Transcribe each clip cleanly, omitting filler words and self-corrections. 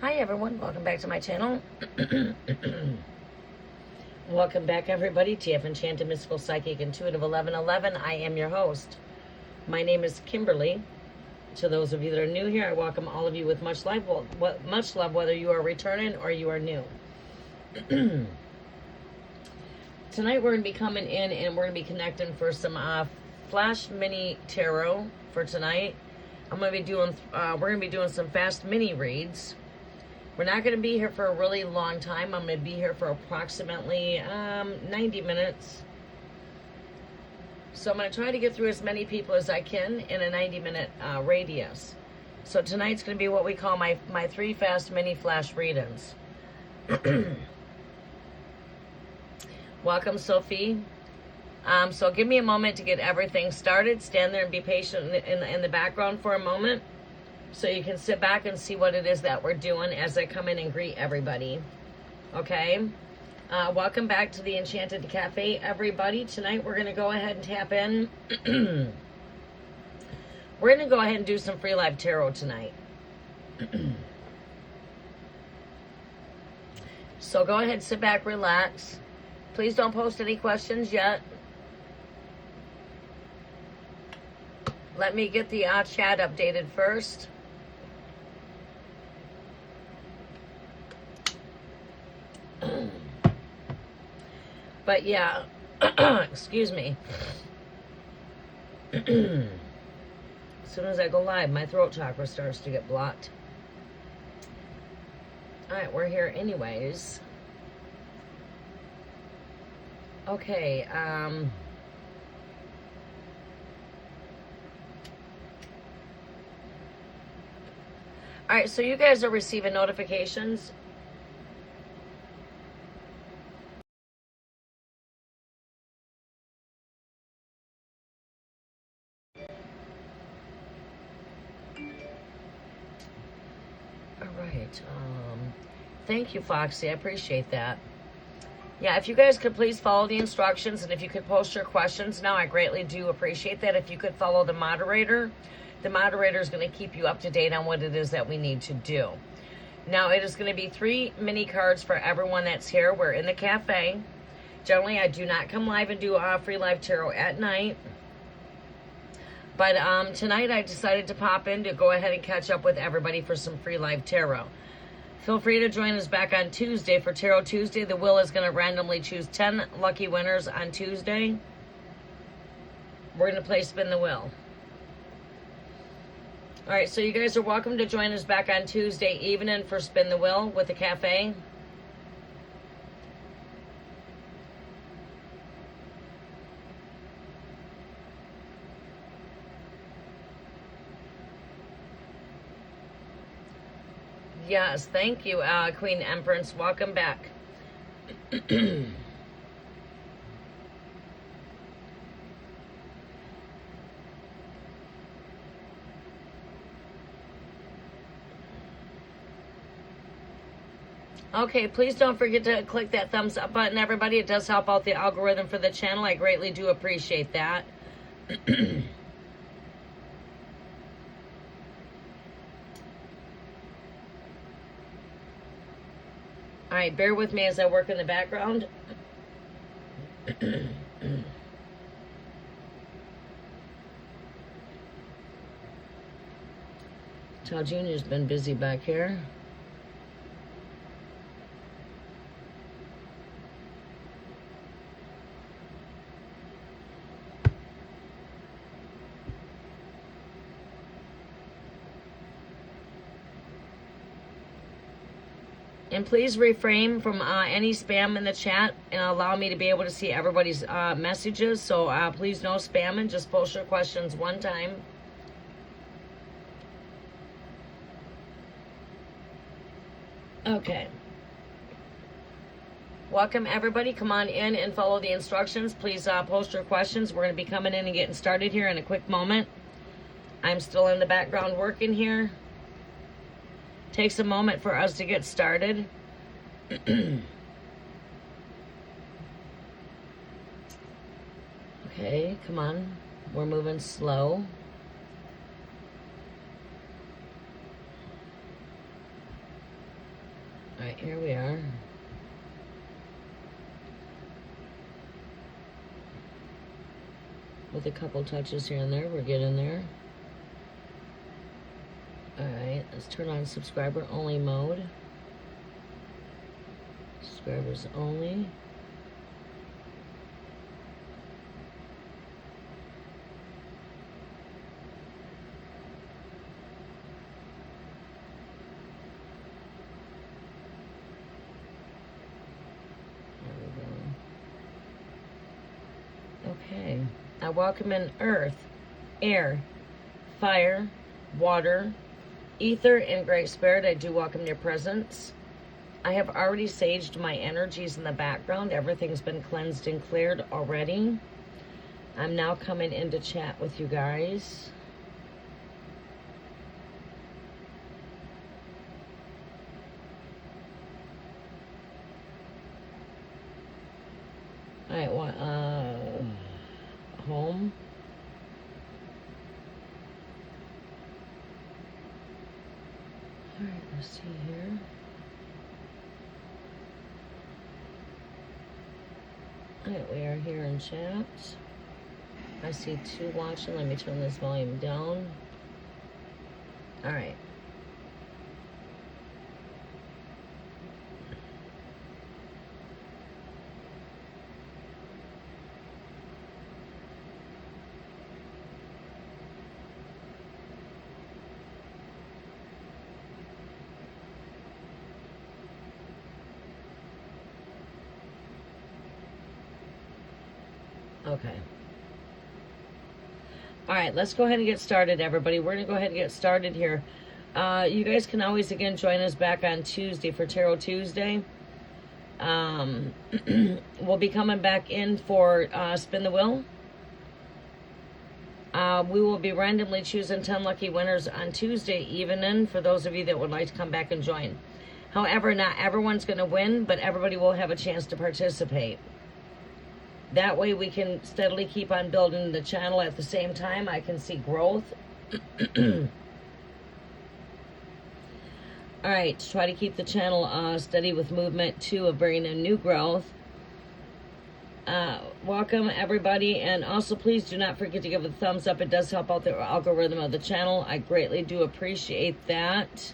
Hi everyone, welcome back to my channel. Welcome back everybody, TF Enchanted Mystical Psychic Intuitive 1111. I am your host. My name is Kimberly. To those of you that are new here, I welcome all of you with much love, whether you are returning or you are new. Tonight we're going to be coming in and we're going to be connecting for some flash mini tarot for tonight. We're going to be doing some fast mini reads. We're not going to be here for a really long time. I'm going to be here for approximately 90 minutes. So I'm going to try to get through as many people as I can in a 90-minute radius. So tonight's going to be what we call my 3 fast mini flash readings. Welcome, Sophie. So give me a moment to get everything started. Stand there and be patient in the background for a moment, so you can sit back and see what it is that we're doing as I come in and greet everybody. Okay? Welcome back to the Enchanted Cafe, everybody. Tonight we're going to go ahead and tap in. We're going to go ahead and do some free live tarot tonight. So go ahead, sit back, relax. Please don't post any questions yet. Let me get the chat updated first. But yeah, excuse me. As soon as I go live, my throat chakra starts to get blocked. All right, we're here anyways. Okay, all right, so you guys are receiving notifications. All right, thank you, Foxy, I appreciate that. Yeah, if you guys could please follow the instructions, and if you could post your questions now, I greatly do appreciate that. If you could follow the moderator is going to keep you up to date on what it is that we need to do. Now, it is going to be 3 mini cards for everyone that's here. We're in the cafe. Generally, I do not come live and do free live tarot at night. But tonight, I decided to pop in to go ahead and catch up with everybody for some free live tarot. Feel free to join us back on Tuesday for Tarot Tuesday. The wheel is going to randomly choose 10 lucky winners on Tuesday. We're going to play Spin the Wheel. All right, so you guys are welcome to join us back on Tuesday evening for Spin the Wheel with the cafe. Yes, thank you, Queen Empress. Welcome back. Okay, please don't forget to click that thumbs up button, everybody. It does help out the algorithm for the channel. I greatly do appreciate that. All right, bear with me as I work in the background. Todd Jr.'s been busy back here. And please refrain from any spam in the chat and allow me to be able to see everybody's messages. So please no spamming. Just post your questions one time. Okay. Welcome, everybody. Come on in and follow the instructions. Please post your questions. We're going to be coming in and getting started here in a quick moment. I'm still in the background working here. Takes a moment for us to get started. Okay, come on. We're moving slow. Alright, here we are. With a couple touches here and there, we're getting there. Alright, let's turn on subscriber only mode. Subscribers only. Okay, I welcome in earth, air, fire, water, ether, and great spirit. I do welcome your presence. I have already saged my energies in the background. Everything's been cleansed and cleared already. I'm now coming in to chat with you guys. All right, what, home. All right, let's see here. All right, we are here in chat. I see 2 watching. Let me turn this volume down. All right. Okay. All right, let's go ahead and get started, everybody. We're going to go ahead and get started here. You guys can always, again, join us back on Tuesday for Tarot Tuesday. We'll be coming back in for Spin the Wheel. We will be randomly choosing 10 lucky winners on Tuesday evening for those of you that would like to come back and join. However, not everyone's going to win, but everybody will have a chance to participate. That way we can steadily keep on building the channel. At the same time, I can see growth. All right, to try to keep the channel steady with movement too of bringing in new growth. Welcome everybody, and also please do not forget to give it a thumbs up. It does help out the algorithm of the channel. I greatly do appreciate that.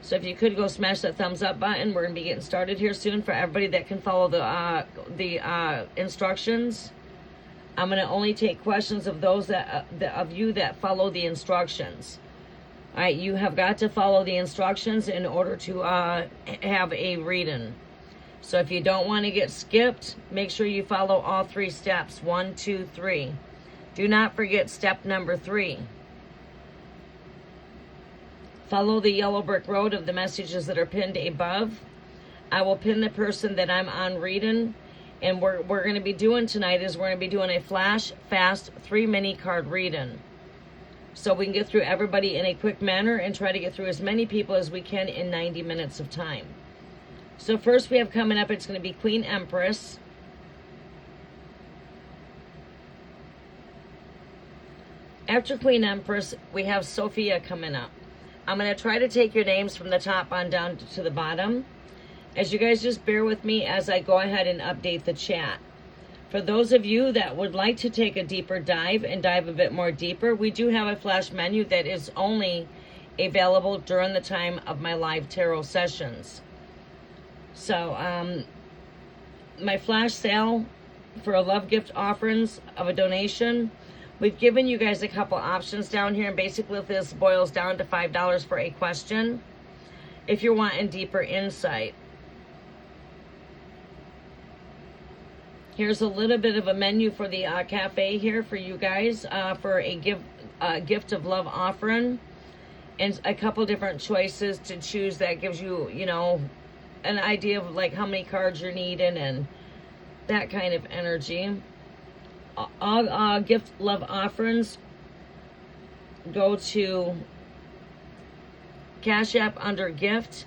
So if you could go smash that thumbs up button. We're going to be getting started here soon. For everybody that can follow the instructions, I'm going to only take questions of those of you that follow the instructions. All right, you have got to follow the instructions in order to have a reading. So if you don't want to get skipped, make sure you follow all 3 steps. 1, 2, 3. Do not forget step number 3. Follow the yellow brick road of the messages that are pinned above. I will pin the person that I'm on reading. And we're going to be doing tonight is we're going to be doing a flash, fast, 3 mini card reading. So we can get through everybody in a quick manner and try to get through as many people as we can in 90 minutes of time. So first we have coming up, it's going to be Queen Empress. After Queen Empress, we have Sophia coming up. I'm going to try to take your names from the top on down to the bottom. As you guys just bear with me as I go ahead and update the chat. For those of you that would like to take a deeper dive and dive a bit more deeper, we do have a flash menu that is only available during the time of my live tarot sessions. So, my flash sale for a love gift offerings of a donation, we've given you guys a couple options down here, and basically this boils down to $5 for a question if you're wanting deeper insight. Here's a little bit of a menu for the cafe here for you guys for a gift of love offering, and a couple different choices to choose that gives you, you know, an idea of like how many cards you're needing and that kind of energy. All gift love offerings go to Cash App under gift.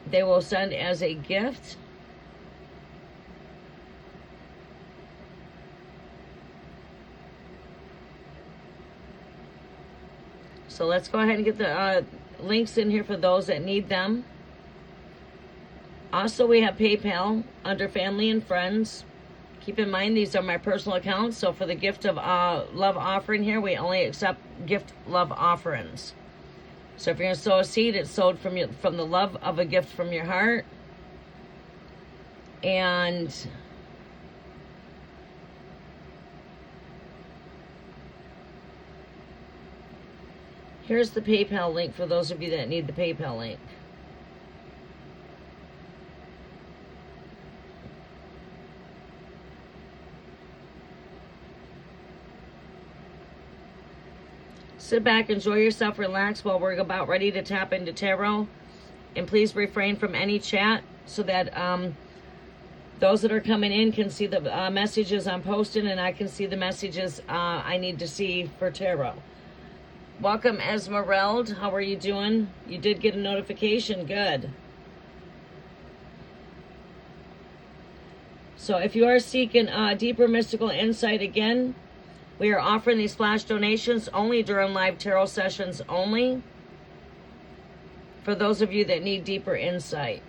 They will send as a gift. So let's go ahead and get the links in here for those that need them. Also, we have PayPal under family and friends. Keep in mind, these are my personal accounts. So for the gift of love offering here, we only accept gift love offerings. So if you're going to sow a seed, it's sowed from the love of a gift from your heart. And here's the PayPal link for those of you that need the PayPal link. Sit back, enjoy yourself, relax while we're about ready to tap into tarot. And please refrain from any chat so that those that are coming in can see the messages I'm posting, and I can see the messages I need to see for tarot. Welcome, Esmeralda. How are you doing? You did get a notification. Good. So if you are seeking deeper mystical insight, again, we are offering these flash donations only during live tarot sessions only for those of you that need deeper insight.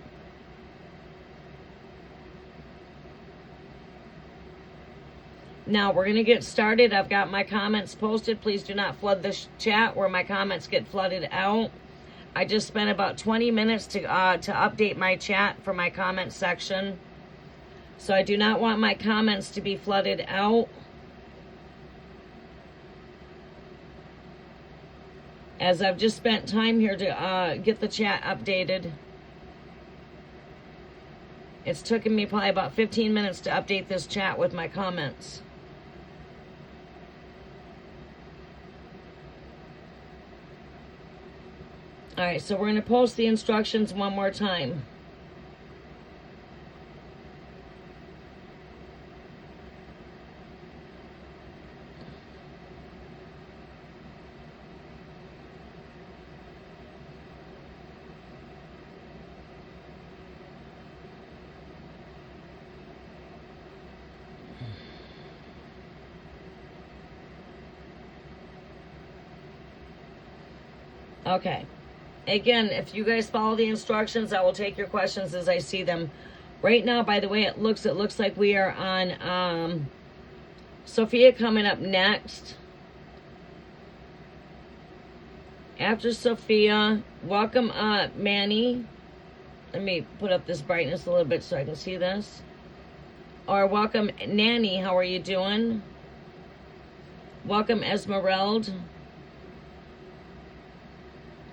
Now we're going to get started. I've got my comments posted. Please do not flood the chat where my comments get flooded out. I just spent about 20 minutes to update my chat for my comment section. So I do not want my comments to be flooded out, as I've just spent time here to get the chat updated. It's taken me probably about 15 minutes to update this chat with my comments. All right, so we're going to post the instructions one more time. Okay. Again, if you guys follow the instructions, I will take your questions as I see them. Right now, by the way, it looks like we are on Sophia coming up next. After Sophia, welcome Manny. Let me put up this brightness a little bit so I can see this. Or welcome Nanny, how are you doing? Welcome Esmeralda.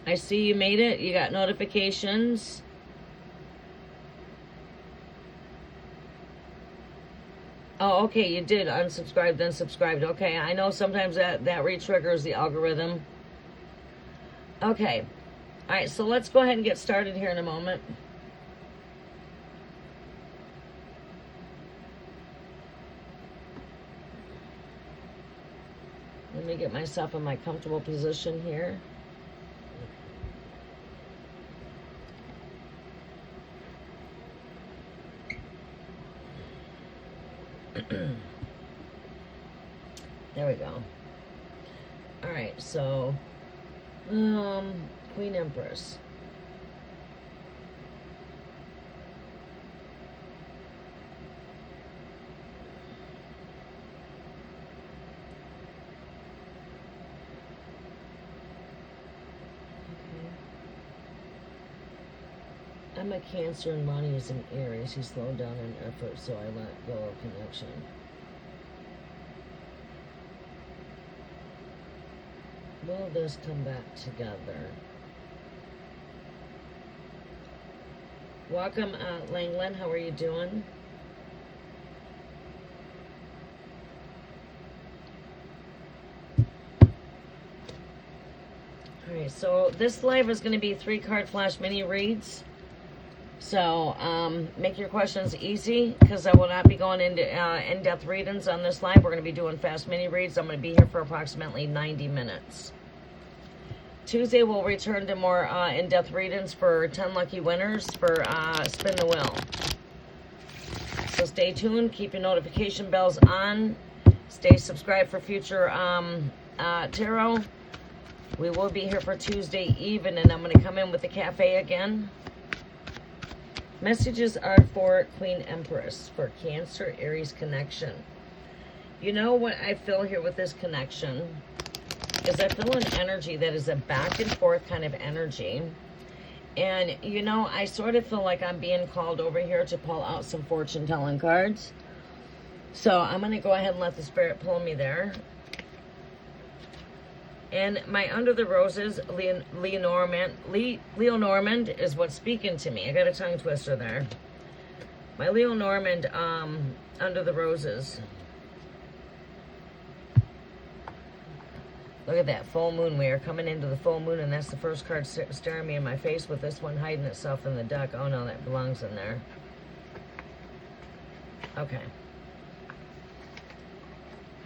I see you made it. You got notifications. Oh, okay, you did unsubscribe, then subscribed. Okay, I know sometimes that re-triggers the algorithm. Okay. All right, so let's go ahead and get started here in a moment. Let me get myself in my comfortable position here. There we go. All right, so Queen Empress. I'm a Cancer and Ronnie is an Aries. He slowed down in effort, so I let go of connection. Will this come back together? Welcome, Langland. How are you doing? All right, so this live is going to be 3-card flash mini reads. So make your questions easy, because I will not be going into in-depth readings on this live. We're going to be doing fast mini reads. I'm going to be here for approximately 90 minutes. Tuesday we'll return to more in-depth readings for 10 lucky winners for Spin the Wheel. So stay tuned. Keep your notification bells on. Stay subscribed for future tarot. We will be here for Tuesday even, and I'm going to come in with the cafe again. Messages are for Queen Empress, for Cancer, Aries connection. You know what I feel here with this connection is I feel an energy that is a back and forth kind of energy. And, you know, I sort of feel like I'm being called over here to pull out some fortune telling cards. So I'm going to go ahead and let the Spirit pull me there. And my Under the Roses, Leonormand is what's speaking to me. I got a tongue twister there. My Leonormand, Under the Roses. Look at that, full moon. We are coming into the full moon, and that's the first card staring me in my face with this one hiding itself in the deck. Oh no, that belongs in there. Okay.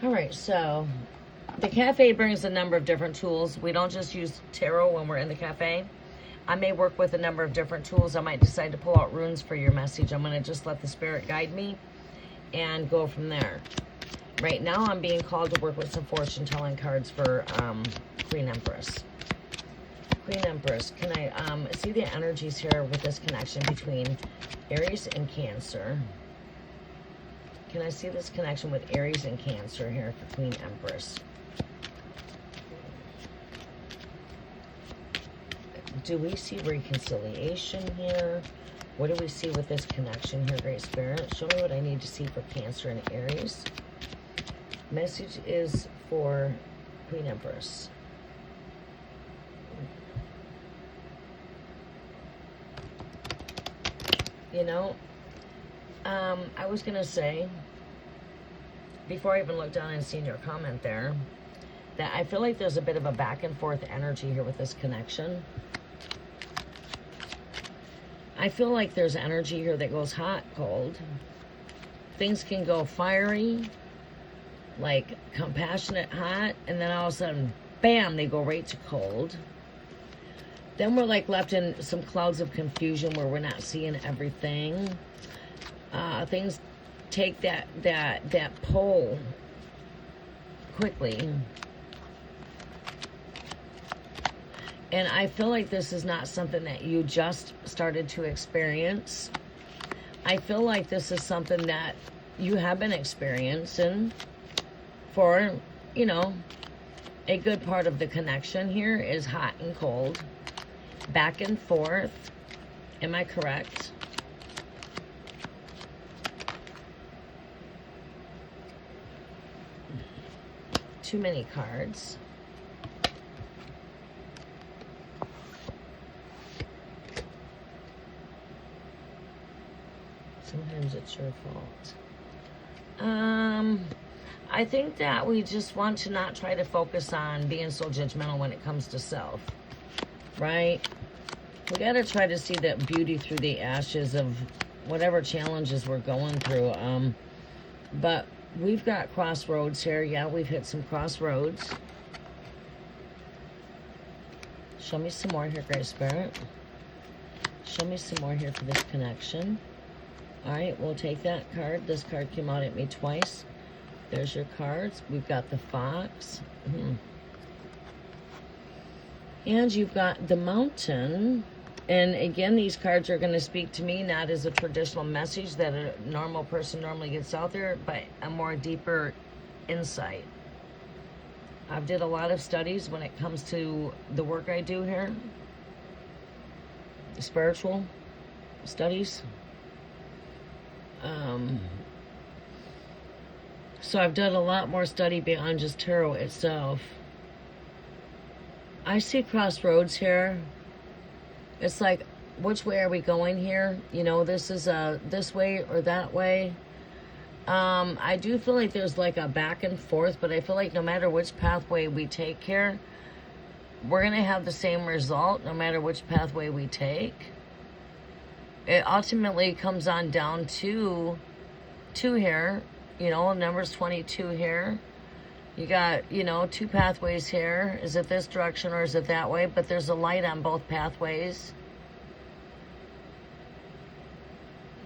All right, so the cafe brings a number of different tools. We don't just use tarot when we're in the cafe. I may work with a number of different tools. I might decide to pull out runes for your message. I'm going to just let the Spirit guide me and go from there. Right now, I'm being called to work with some fortune-telling cards for Queen Empress. Queen Empress, can I see the energies here with this connection between Aries and Cancer? Can I see this connection with Aries and Cancer here for Queen Empress? Do we see reconciliation here? What do we see with this connection here, Great Spirit? Show me what I need to see for Cancer and Aries. Message is for Queen Empress. You know, I was going to say, before I even looked down and seen your comment there, that I feel like there's a bit of a back and forth energy here with this connection. I feel like there's energy here that goes hot, cold. Things can go fiery, like compassionate hot, and then all of a sudden, bam, they go right to cold. Then we're like left in some clouds of confusion where we're not seeing everything. Things take that pull quickly. And I feel like this is not something that you just started to experience. I feel like this is something that you have been experiencing for, you know, a good part of the connection here is hot and cold, back and forth. Am I correct? Too many cards. Sometimes it's your fault. I think that we just want to not try to focus on being so judgmental when it comes to self, right? We got to try to see that beauty through the ashes of whatever challenges we're going through. But we've got crossroads here. Yeah, we've hit some crossroads. Show me some more here, Great Spirit. Show me some more here for this connection. All right, we'll take that card. This card came out at me twice. There's your cards. We've got the Fox. And you've got the Mountain. And again, these cards are going to speak to me not as a traditional message that a normal person normally gets out there, but a more deeper insight. I've did a lot of studies when it comes to the work I do here. Spiritual studies. So I've done a lot more study beyond just tarot itself. I see crossroads here. It's like, which way are we going here? You know, this is this way or that way. I do feel like there's like a back and forth, but I feel like no matter which pathway we take here, we're going to have the same result no matter which pathway we take. It ultimately comes on down to 2 here. You know, number's 22 here. You got, you know, 2 pathways here. Is it this direction or is it that way? But there's a light on both pathways.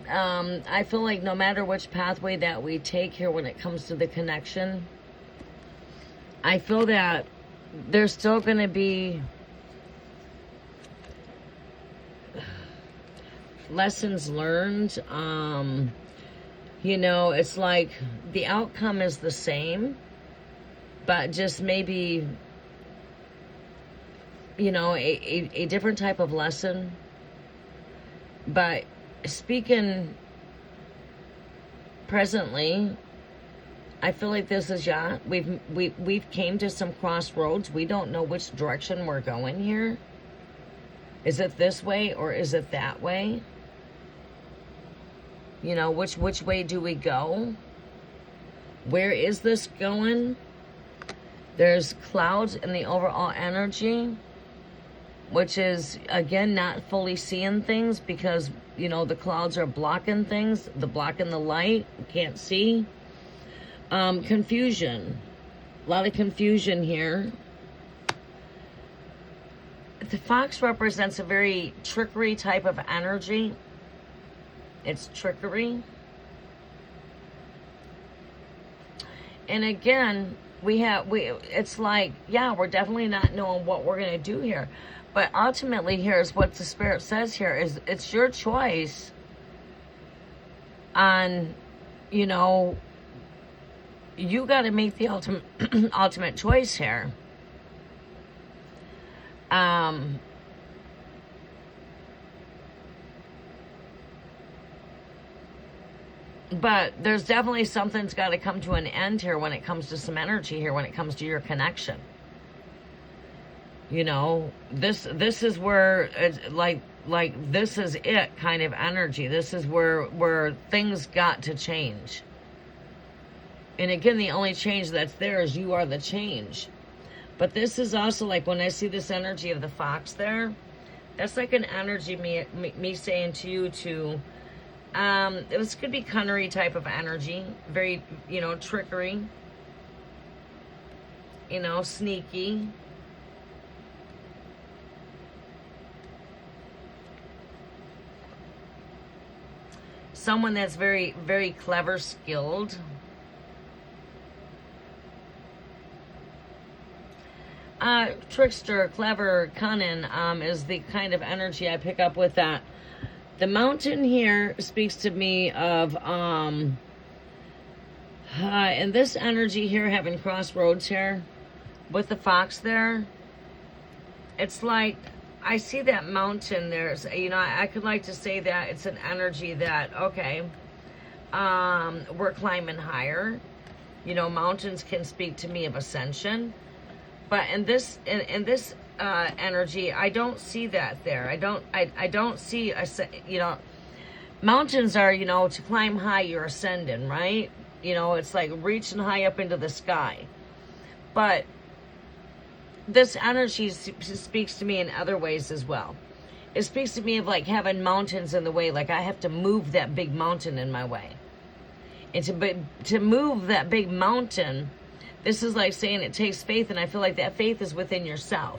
I feel like no matter which pathway that we take here when it comes to the connection, I feel that there's still going to be lessons learned. You know, it's like the outcome is the same, but just maybe, you know, a different type of lesson. But speaking presently, I feel like this is, yeah, we've came to some crossroads. We don't know which direction we're going here. Is it this way or is it that way? You know, which way do we go? Where is this going? There's clouds in the overall energy, which is, again, not fully seeing things because, you know, the clouds are blocking things. They're blocking the light. Can't see. Confusion. A lot of confusion here. The fox represents a very trickery type of energy. It's trickery. And again, it's like, yeah, we're definitely not knowing what we're going to do here. But ultimately, here's what the Spirit says here is it's your choice on, you know, you got to make the ultimate choice here. But there's definitely something's got to come to an end here when it comes to some energy here, when it comes to your connection. You know, this is where it's like this is it kind of energy. This is where things got to change. And again, the only change that's there is you are the change. But this is also like when I see this energy of the fox there, that's like an energy me saying to you to, this could be cunnery type of energy, very, you know, trickery, you know, sneaky. Someone that's very, very clever, skilled. Trickster, clever, cunning, is the kind of energy I pick up with that. The mountain here speaks to me of, and this energy here, having crossroads here, with the fox there, it's like, I see that mountain there's, you know, I could like to say that it's an energy that, okay, we're climbing higher. You know, mountains can speak to me of ascension. But in this energy, I don't see that there. I don't see, you know, mountains are, you know, to climb high, you're ascending, right? You know, it's like reaching high up into the sky. But this energy speaks to me in other ways as well. It speaks to me of like having mountains in the way, like I have to move that big mountain in my way. And to move that big mountain, this is like saying it takes faith, and I feel like that faith is within yourself,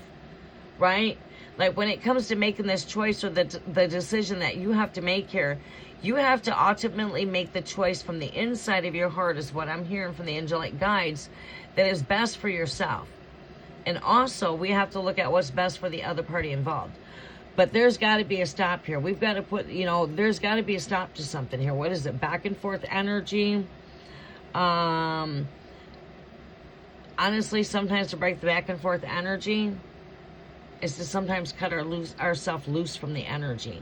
right? Like when it comes to making this choice or the decision that you have to make here, you have to ultimately make the choice from the inside of your heart, is what I'm hearing from the angelic guides, that is best for yourself. And also, we have to look at what's best for the other party involved. But there's got to be a stop here. We've got to put, you know, there's got to be a stop to something here. What is it? Back and forth energy. Honestly, sometimes to break the back and forth energy is to sometimes cut ourselves loose from the energy.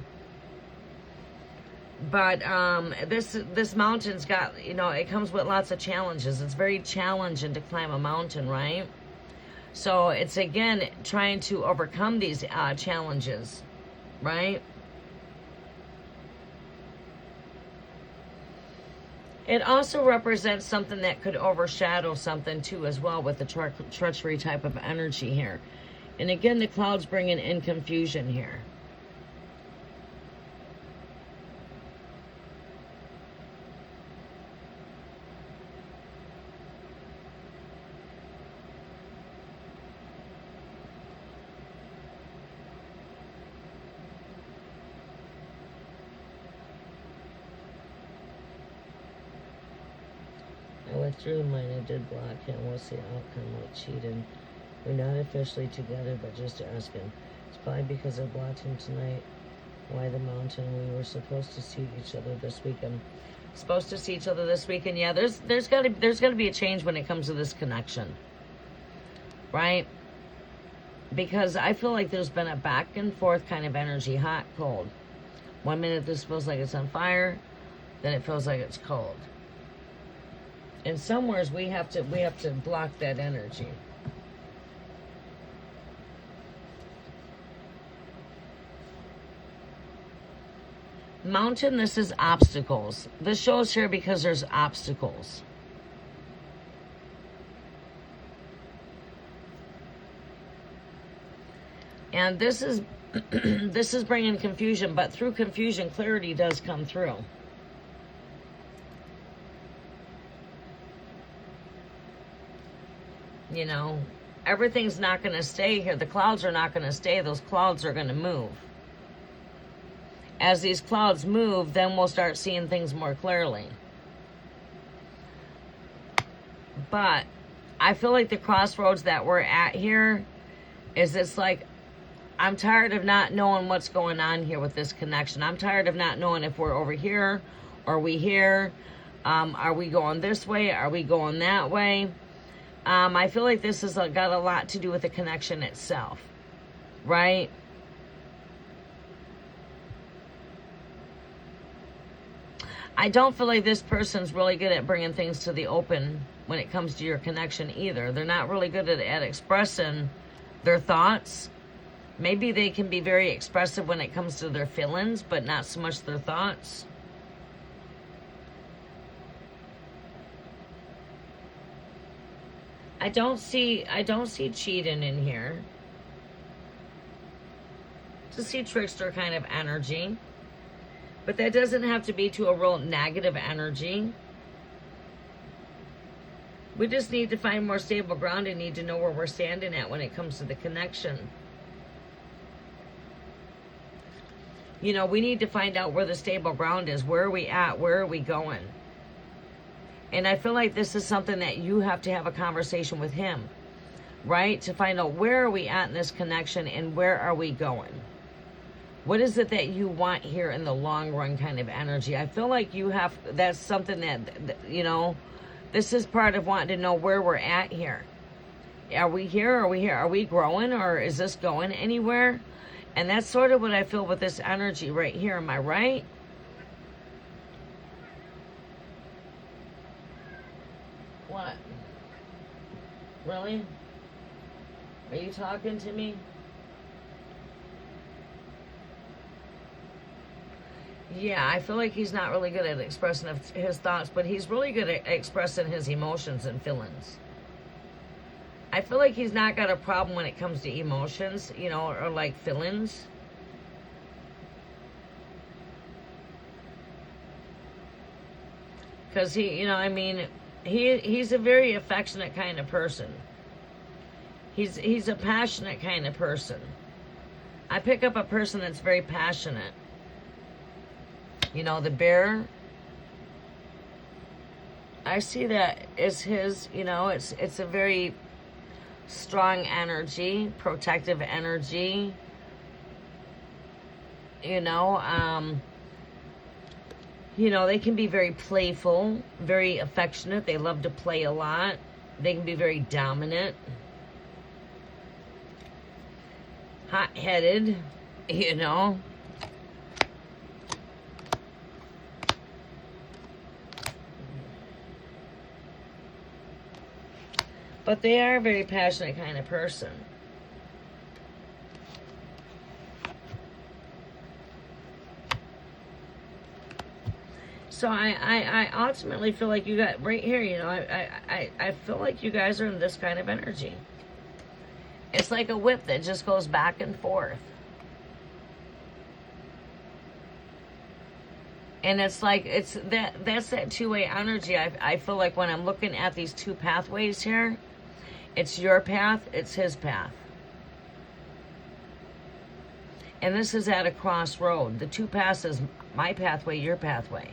But this mountain's got, you know, it comes with lots of challenges. It's very challenging to climb a mountain, right? So it's, again, trying to overcome these challenges, right? It also represents something that could overshadow something too as well, with the treachery type of energy here. And again, the clouds bringing in confusion here. I withdrew mine. I did block him. What's the outcome? Like cheating. We're not officially together, but just asking. It's probably because I blocked him tonight. Why the mountain? We were supposed to see each other this weekend. Supposed to see each other this weekend. Yeah, there's gotta be a change when it comes to this connection. Right? Because I feel like there's been a back and forth kind of energy, hot, cold. 1 minute this feels like it's on fire, then it feels like it's cold. And somewheres we have to block that energy. Mountain, this is obstacles. This shows here because there's obstacles. And this is this is bringing confusion, but through confusion, clarity does come through. You know, everything's not going to stay here. The clouds are not going to stay. Those clouds are going to move. As these clouds move, then we'll start seeing things more clearly. But I feel like the crossroads that we're at here is it's like, I'm tired of not knowing what's going on here with this connection. I'm tired of not knowing if we're over here or we here. Are we going this way? Are we going that way? I feel like this has got a lot to do with the connection itself, right? I don't feel like this person's really good at bringing things to the open when it comes to your connection either. They're not really good at expressing their thoughts. Maybe they can be very expressive when it comes to their feelings, but not so much their thoughts. I don't see cheating in here. To see trickster kind of energy. But that doesn't have to be to a real negative energy. We just need to find more stable ground and need to know where we're standing at when it comes to the connection. You know, we need to find out where the stable ground is. Where are we at? Where are we going? And I feel like this is something that you have to have a conversation with him, right? To find out where are we at in this connection and where are we going? What is it that you want here in the long run kind of energy? I feel like you have, that's something that, you know, this is part of wanting to know where we're at here. Are we here? Are we here? Are we growing or is this going anywhere? And that's sort of what I feel with this energy right here. Am I right? What? Really? Are you talking to me? Yeah, I feel like he's not really good at expressing his thoughts, but he's really good at expressing his emotions and feelings. I feel like he's not got a problem when it comes to emotions, you know, or like feelings. Because he, you know, I mean, he's a very affectionate kind of person. He's a passionate kind of person. I pick up a person that's very passionate. You know, the bear, I see that as his, you know, it's a very strong energy, protective energy. You know, they can be very playful, very affectionate. They love to play a lot. They can be very dominant, hot-headed, you know. But they are a very passionate kind of person. So I ultimately feel like you got right here, you know, I feel like you guys are in this kind of energy. It's like a whip that just goes back and forth. And it's like, that's that two-way energy. I feel like when I'm looking at these two pathways here, it's your path, it's his path. And this is at a crossroad. The two paths is my pathway, your pathway.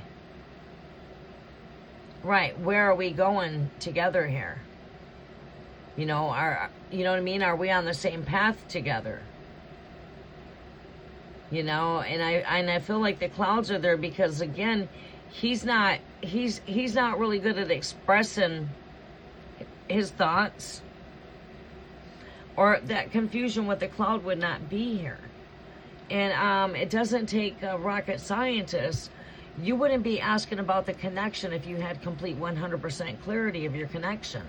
Right, where are we going together here? You know, you know what I mean? Are we on the same path together? You know, and I feel like the clouds are there because, again, he's not really good at expressing his thoughts, or that confusion with the cloud would not be here. And it doesn't take a rocket scientist. You wouldn't be asking about the connection if you had complete 100% clarity of your connection.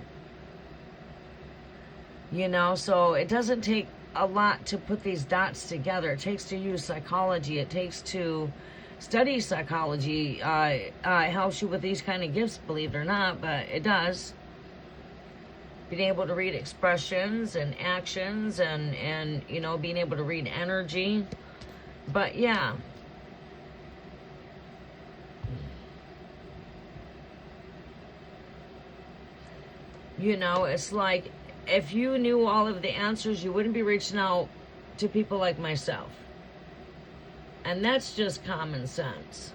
You know, so it doesn't take a lot to put these dots together. It takes to use psychology. It takes to study psychology. It helps you with these kind of gifts, believe it or not, but it does. Being able to read expressions and actions and you know, being able to read energy. But yeah. You know, it's like, if you knew all of the answers, you wouldn't be reaching out to people like myself. And that's just common sense.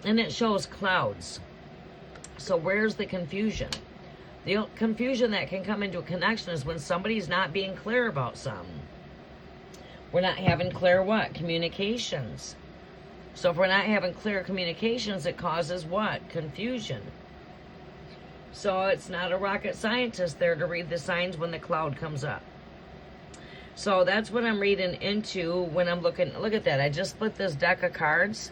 And it shows clouds. So where's the confusion? The confusion that can come into a connection is when somebody's not being clear about something. We're not having clear what? Communications. So if we're not having clear communications, it causes what? Confusion. So it's not a rocket scientist there to read the signs when the cloud comes up. So that's what I'm reading into when I'm looking. Look at that. I just split this deck of cards,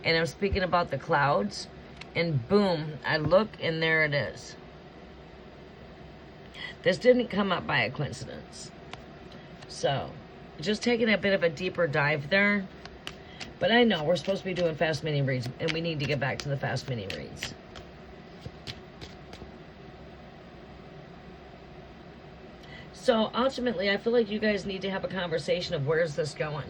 and I'm speaking about the clouds. And boom, I look, and there it is. This didn't come up by a coincidence. So just taking a bit of a deeper dive there. But I know we're supposed to be doing fast mini reads, and we need to get back to the fast mini reads. So ultimately, I feel like you guys need to have a conversation of where's this going?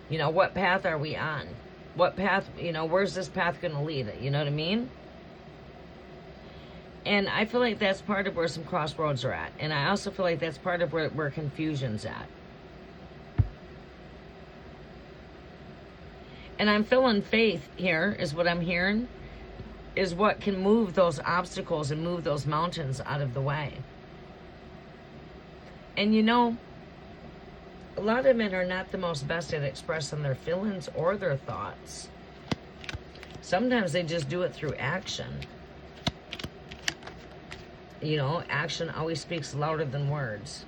You know, what path are we on? What path, you know, where's this path going to lead? You know what I mean? And I feel like that's part of where some crossroads are at. And I also feel like that's part of where confusion's at. And I'm feeling faith here, is what I'm hearing, is what can move those obstacles and move those mountains out of the way. And you know, a lot of men are not the most best at expressing their feelings or their thoughts. Sometimes they just do it through action. You know, action always speaks louder than words.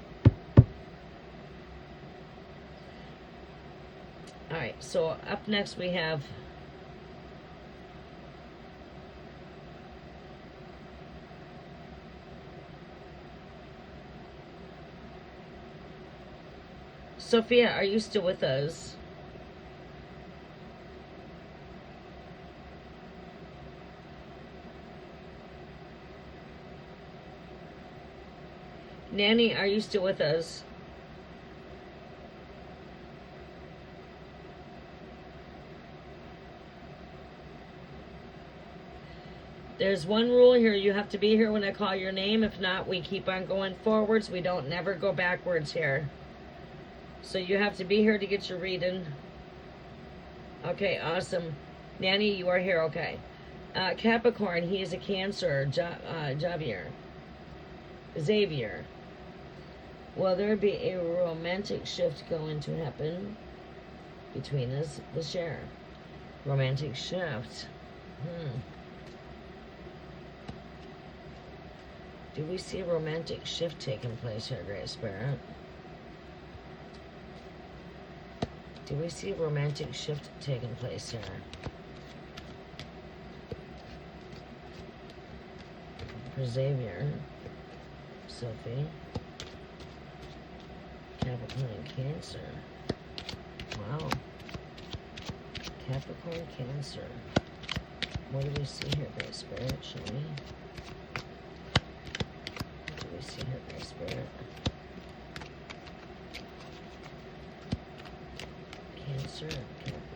All right, so up next we have Sophia. Are you still with us? Nanny, are you still with us? There's one rule here. You have to be here when I call your name. If not, we keep on going forwards. We don't never go backwards here. So you have to be here to get your reading. Okay, awesome. Nanny, you are here. Okay. Capricorn, he is a Cancer. Xavier. Will there be a romantic shift going to happen between us this year? Romantic shift. Do we see a romantic shift taking place here, Great Spirit? Do we see a romantic shift taking place here? For Xavier, Sophie, Capricorn and Cancer. Wow. Capricorn, Cancer. What do we see here, Great Spirit? Show me. What do we see here, Great Spirit? Cancer, Capricorn.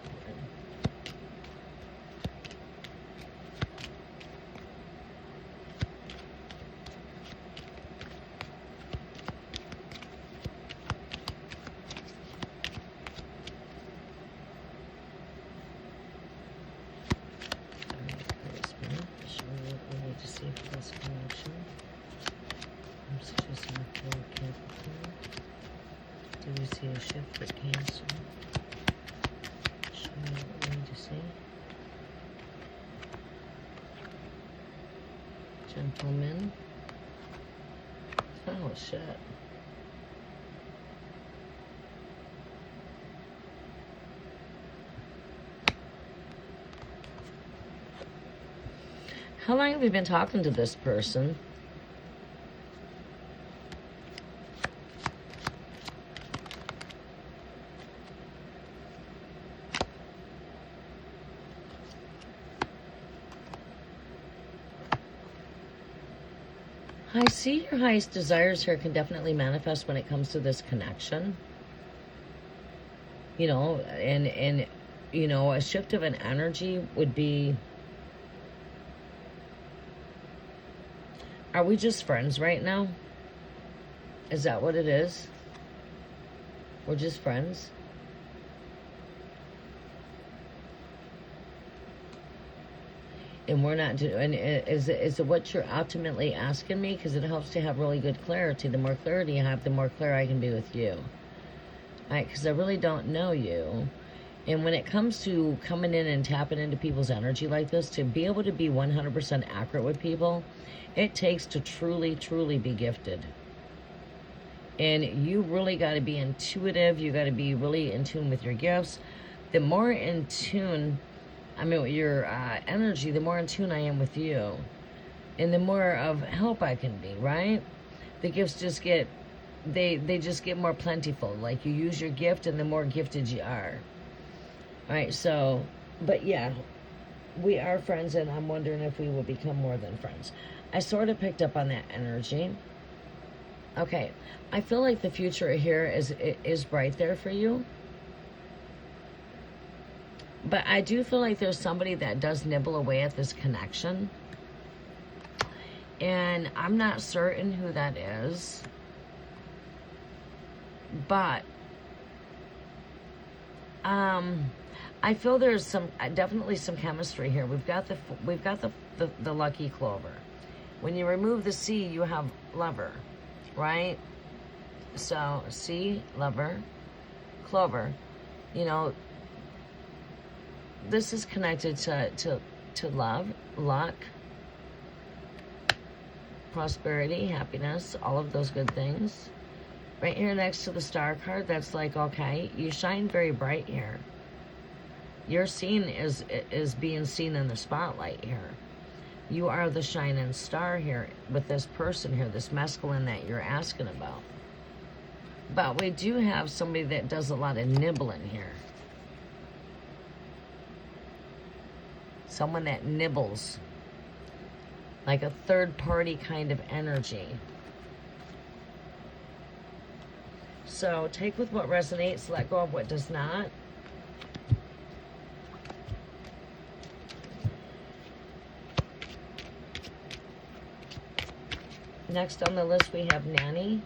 see a shift for Cancer. Show me what we need to see. Gentleman. Oh, shit. How long have you been talking to this person? I see your highest desires here can definitely manifest when it comes to this connection. You know, and you know, a shift of an energy would be, are we just friends right now? Is that what it is? We're just friends? And we're not doing, is it what you're ultimately asking me? Because it helps to have really good clarity. The more clarity you have, the more clear I can be with you. Right? Because I really don't know you. And when it comes to coming in and tapping into people's energy like this, to be able to be 100% accurate with people, it takes to truly, truly be gifted. And you really got to be intuitive. You got to be really in tune with your gifts. The more in tune, with your energy, the more in tune I am with you. And the more of help I can be, right? The gifts just get, they just get more plentiful. Like you use your gift and the more gifted you are. All right, so, but yeah, we are friends and I'm wondering if we will become more than friends. I sort of picked up on that energy. Okay, I feel like the future here is bright there for you. But I do feel like there's somebody that does nibble away at this connection. And I'm not certain who that is. But I feel there's some definitely some chemistry here. We've got the lucky clover. When you remove the C, you have lover, right? So C, lover, clover. You know, this is connected to love, luck, prosperity, happiness, all of those good things. Right here next to the star card, that's like, okay, you shine very bright here. Your scene is being seen in the spotlight here. You are the shining star here with this person here, this masculine that you're asking about. But we do have somebody that does a lot of nibbling here. Someone that nibbles. Like a third party kind of energy. So take with what resonates, let go of what does not. Next on the list we have nanny.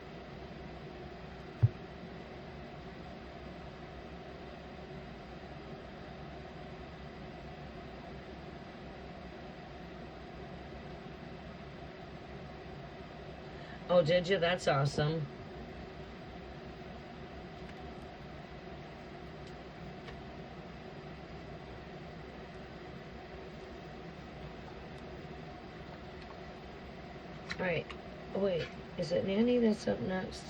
Oh, did you? That's awesome. All right. Oh, wait. Is it nanny that's up next?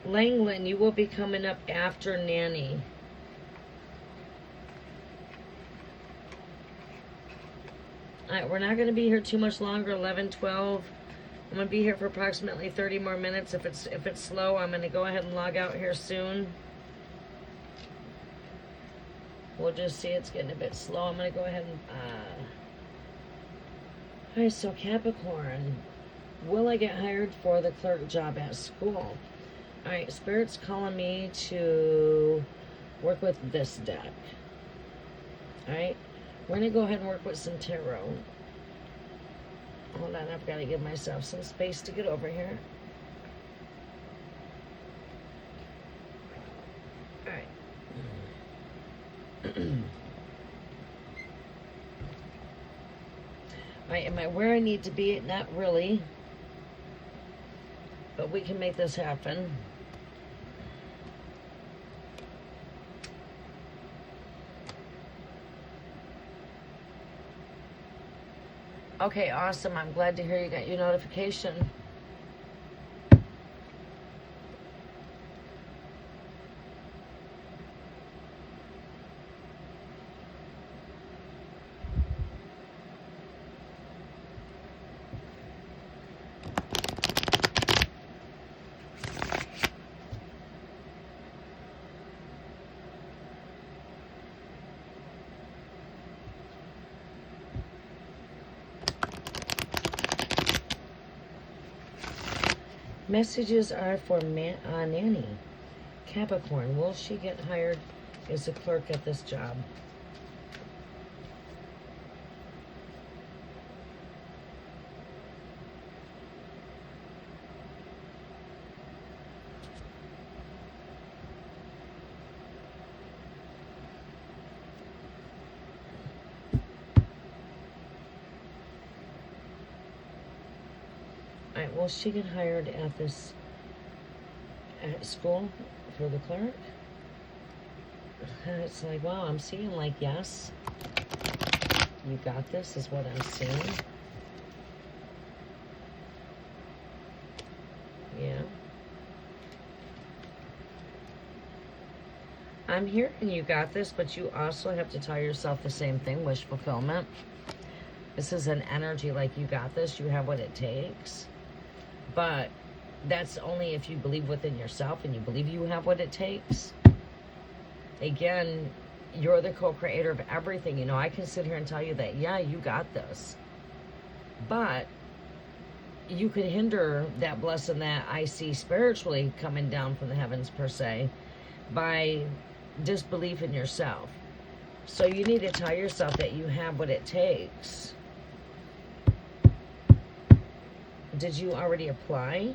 Langland, you will be coming up after nanny. All right, we're not going to be here too much longer, 11:12. I'm going to be here for approximately 30 more minutes. If it's slow, I'm going to go ahead and log out here soon. We'll just see it's getting a bit slow. I'm going to go ahead and... All right, so Capricorn. Will I get hired for the clerk job at school? All right, Spirit's calling me to work with this deck. All right, we're going to go ahead and work with some tarot. Hold on, I've got to give myself some space to get over here. All right. All right, am I where I need to be? Not really. But we can make this happen. Okay, awesome. I'm glad to hear you got your notification. Messages are for Nanny. Capricorn, will she get hired as a clerk at this job? All right, will she get hired at school for the clerk? It's like, wow, I'm seeing like, yes, you got this is what I'm seeing. Yeah. I'm hearing you got this, but you also have to tell yourself the same thing, wish fulfillment. This is an energy like you got this, you have what it takes. But that's only if you believe within yourself and you believe you have what it takes. Again, you're the co-creator of everything. You know, I can sit here and tell you that, yeah, you got this. But you could hinder that blessing that I see spiritually coming down from the heavens, per se, by disbelief in yourself. So you need to tell yourself that you have what it takes. Did you already apply?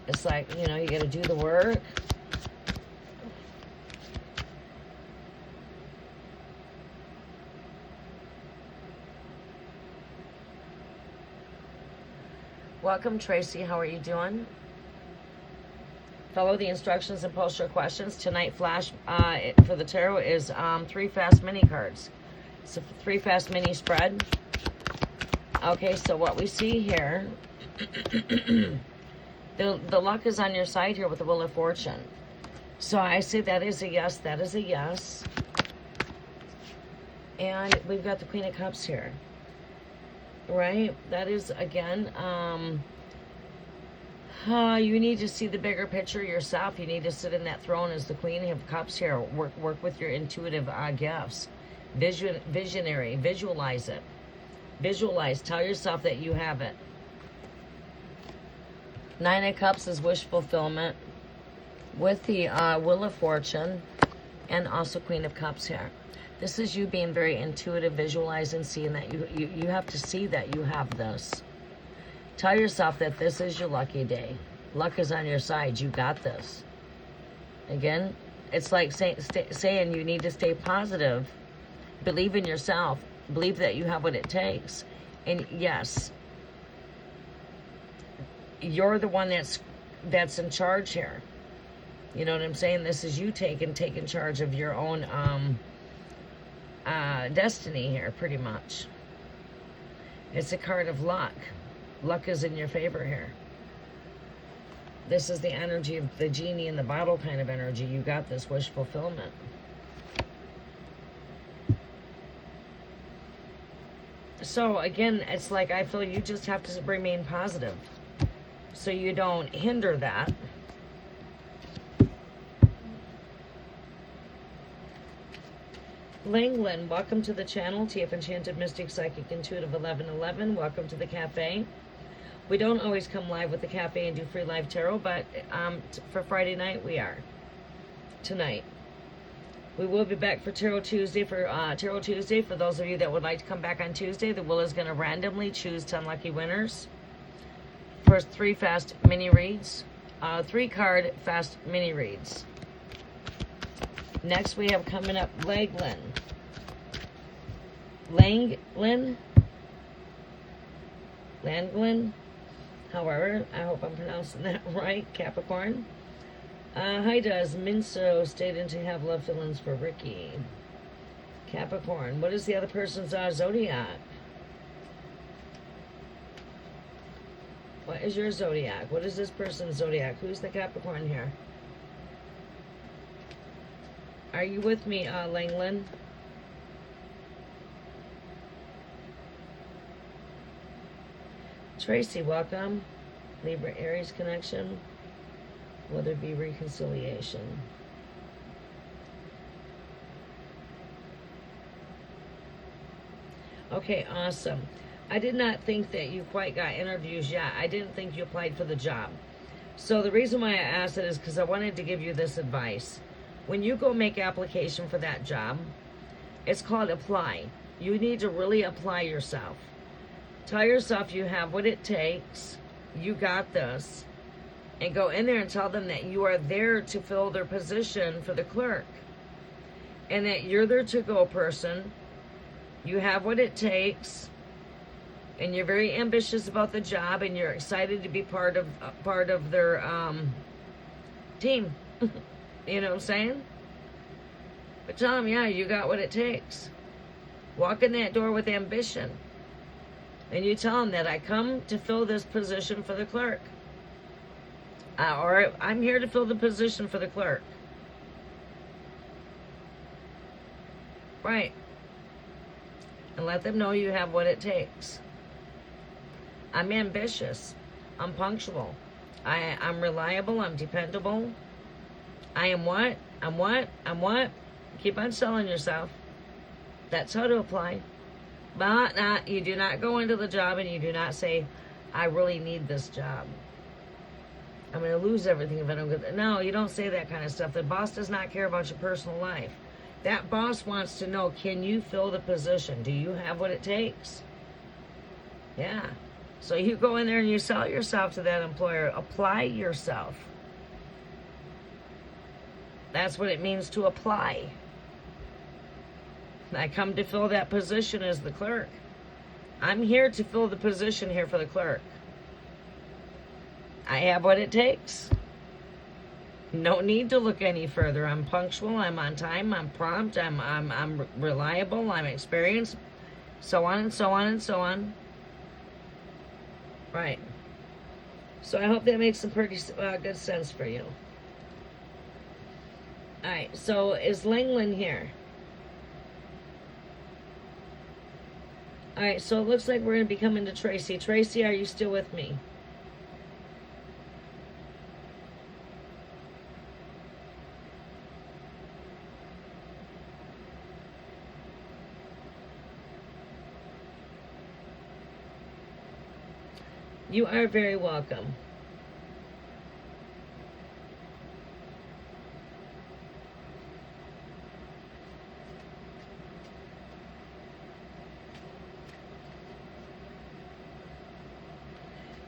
It's like, you know, you got to do the work. Welcome, Tracy. How are you doing? Follow the instructions and post your questions. Tonight, flash for the tarot is 3 fast mini cards. It's a 3 fast mini spread. Okay, so what we see here, the luck is on your side here with the Wheel of Fortune. So I say that is a yes, that is a yes. And we've got the Queen of Cups here. Right? That is, again, you need to see the bigger picture yourself. You need to sit in that throne as the Queen of Cups here. Work with your intuitive gifts. Visionary. Visualize it. Visualize. Tell yourself that you have it. 9 of Cups is wish fulfillment with the Wheel of Fortune and also Queen of Cups here. This is you being very intuitive, visualizing, seeing that you have to see that you have this. Tell yourself that this is your lucky day. Luck is on your side. You got this. Again, it's like saying you need to stay positive. Believe in yourself. Believe that you have what it takes. And yes, you're the one that's in charge here. You know what I'm saying? This is you taking charge of your own destiny here, pretty much. It's a card of luck. Luck is in your favor here. This is the energy of the genie in the bottle kind of energy. You got this wish fulfillment. So again, it's like I feel you just have to remain positive so you don't hinder that. Langland, welcome to the channel. TF Enchanted Mystic Psychic Intuitive 1111. Welcome to the cafe. We don't always come live with the cafe and do free live tarot, but for Friday night we are. Tonight. We will be back for Tarot Tuesday. For those of you that would like to come back on Tuesday, the Will is going to randomly choose 10 lucky winners for 3 fast mini reads, 3 card fast mini reads. Next we have coming up Langlin. However, I hope I'm pronouncing that right. Capricorn. Hi, does Minso stating to have love feelings for Ricky? Capricorn. What is the other person's zodiac? What is your zodiac? What is this person's zodiac? Who's the Capricorn here? Are you with me, Langland? Tracy, welcome. Libra Aries connection. Will there be reconciliation? Okay, awesome. I did not think that you quite got interviews yet. I didn't think you applied for the job. So the reason why I asked it is because I wanted to give you this advice. When you go make application for that job, it's called apply. You need to really apply yourself. Tell yourself you have what it takes. You got this. And go in there and tell them that you are there to fill their position for the clerk. And that you're their to-go person. You have what it takes. And you're very ambitious about the job. And you're excited to be part of their team. You know what I'm saying? But tell them, yeah, you got what it takes. Walk in that door with ambition. And you tell them that I come to fill this position for the clerk. Or I'm here to fill the position for the clerk. Right. And let them know you have what it takes. I'm ambitious. I'm punctual. I'm reliable. I'm dependable. I am what? I'm what? I'm what? Keep on selling yourself. That's how to apply. But you do not go into the job and you do not say, I really need this job. I'm going to lose everything if I don't get that. No, you don't say that kind of stuff. The boss does not care about your personal life. That boss wants to know, can you fill the position? Do you have what it takes? Yeah. So you go in there and you sell yourself to that employer. Apply yourself. That's what it means to apply. I come to fill that position as the clerk. I'm here to fill the position here for the clerk. I have what it takes. No need to look any further. I'm punctual. I'm on time. I'm prompt. I'm reliable. I'm experienced. So on and so on and so on. Right. So I hope that makes some pretty good sense for you. All right. So is Langland here? All right. So it looks like we're going to be coming to Tracy. Tracy, are you still with me? You are very welcome.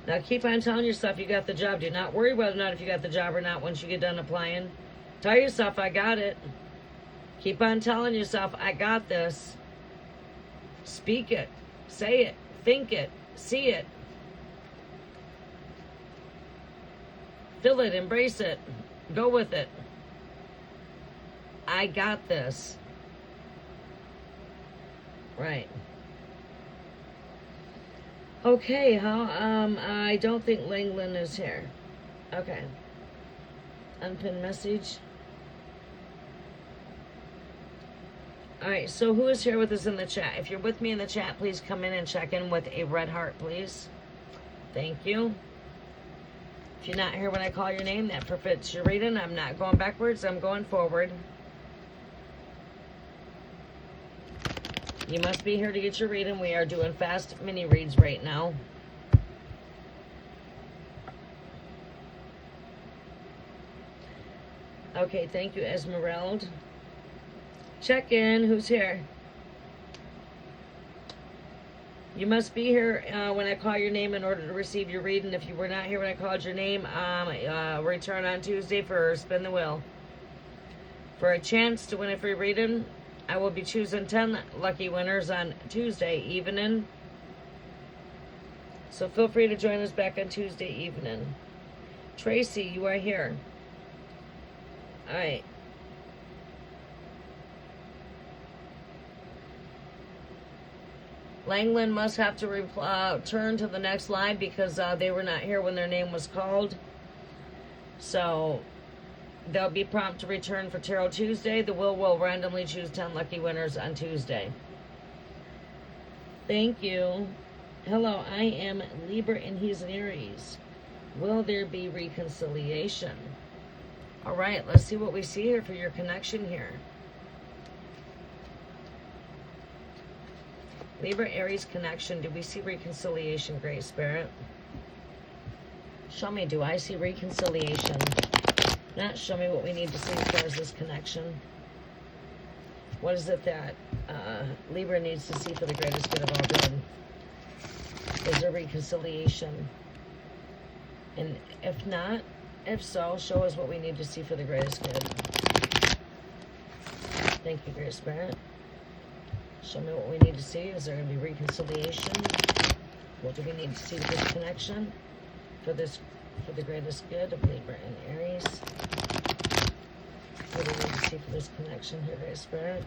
Now keep on telling yourself you got the job. Do not worry whether or not if you got the job or not once you get done applying. Tell yourself, I got it. Keep on telling yourself, I got this. Speak it. Say it. Think it. See it. Feel it. Embrace it. Go with it. I got this. Right. Okay, I don't think Langland is here. Okay. Unpinned message. Alright, so who is here with us in the chat? If you're with me in the chat, please come in and check in with a red heart, please. Thank you. If you're not here when I call your name, that forfeits your reading. I'm not going backwards, I'm going forward. You must be here to get your reading. We are doing fast mini reads right now. Okay, thank you, Esmeralda. Check in. Who's here? You must be here when I call your name in order to receive your reading. If you were not here when I called your name, return on Tuesday for Spin the Wheel. For a chance to win a free reading, I will be choosing 10 lucky winners on Tuesday evening. So feel free to join us back on Tuesday evening. Tracy, you are here. All right. Langland must have to return to the next line because they were not here when their name was called. So they'll be prompt to return for Tarot Tuesday. The wheel will randomly choose 10 lucky winners on Tuesday. Thank you. Hello, I am Libra and he's an Aries. Will there be reconciliation? All right, let's see what we see here for your connection here. Libra, Aries connection. Do we see reconciliation, Great Spirit? Show me, do I see reconciliation? Not show me what we need to see as far as this connection. What is it that Libra needs to see for the greatest good of all good? Is there reconciliation? And if not, if so, show us what we need to see for the greatest good. Thank you, Great Spirit. Show me what we need to see. Is there going to be reconciliation? What do we need to see with this connection for the greatest good of Libra and Aries? What do we need to see for this connection here, Great Spirit?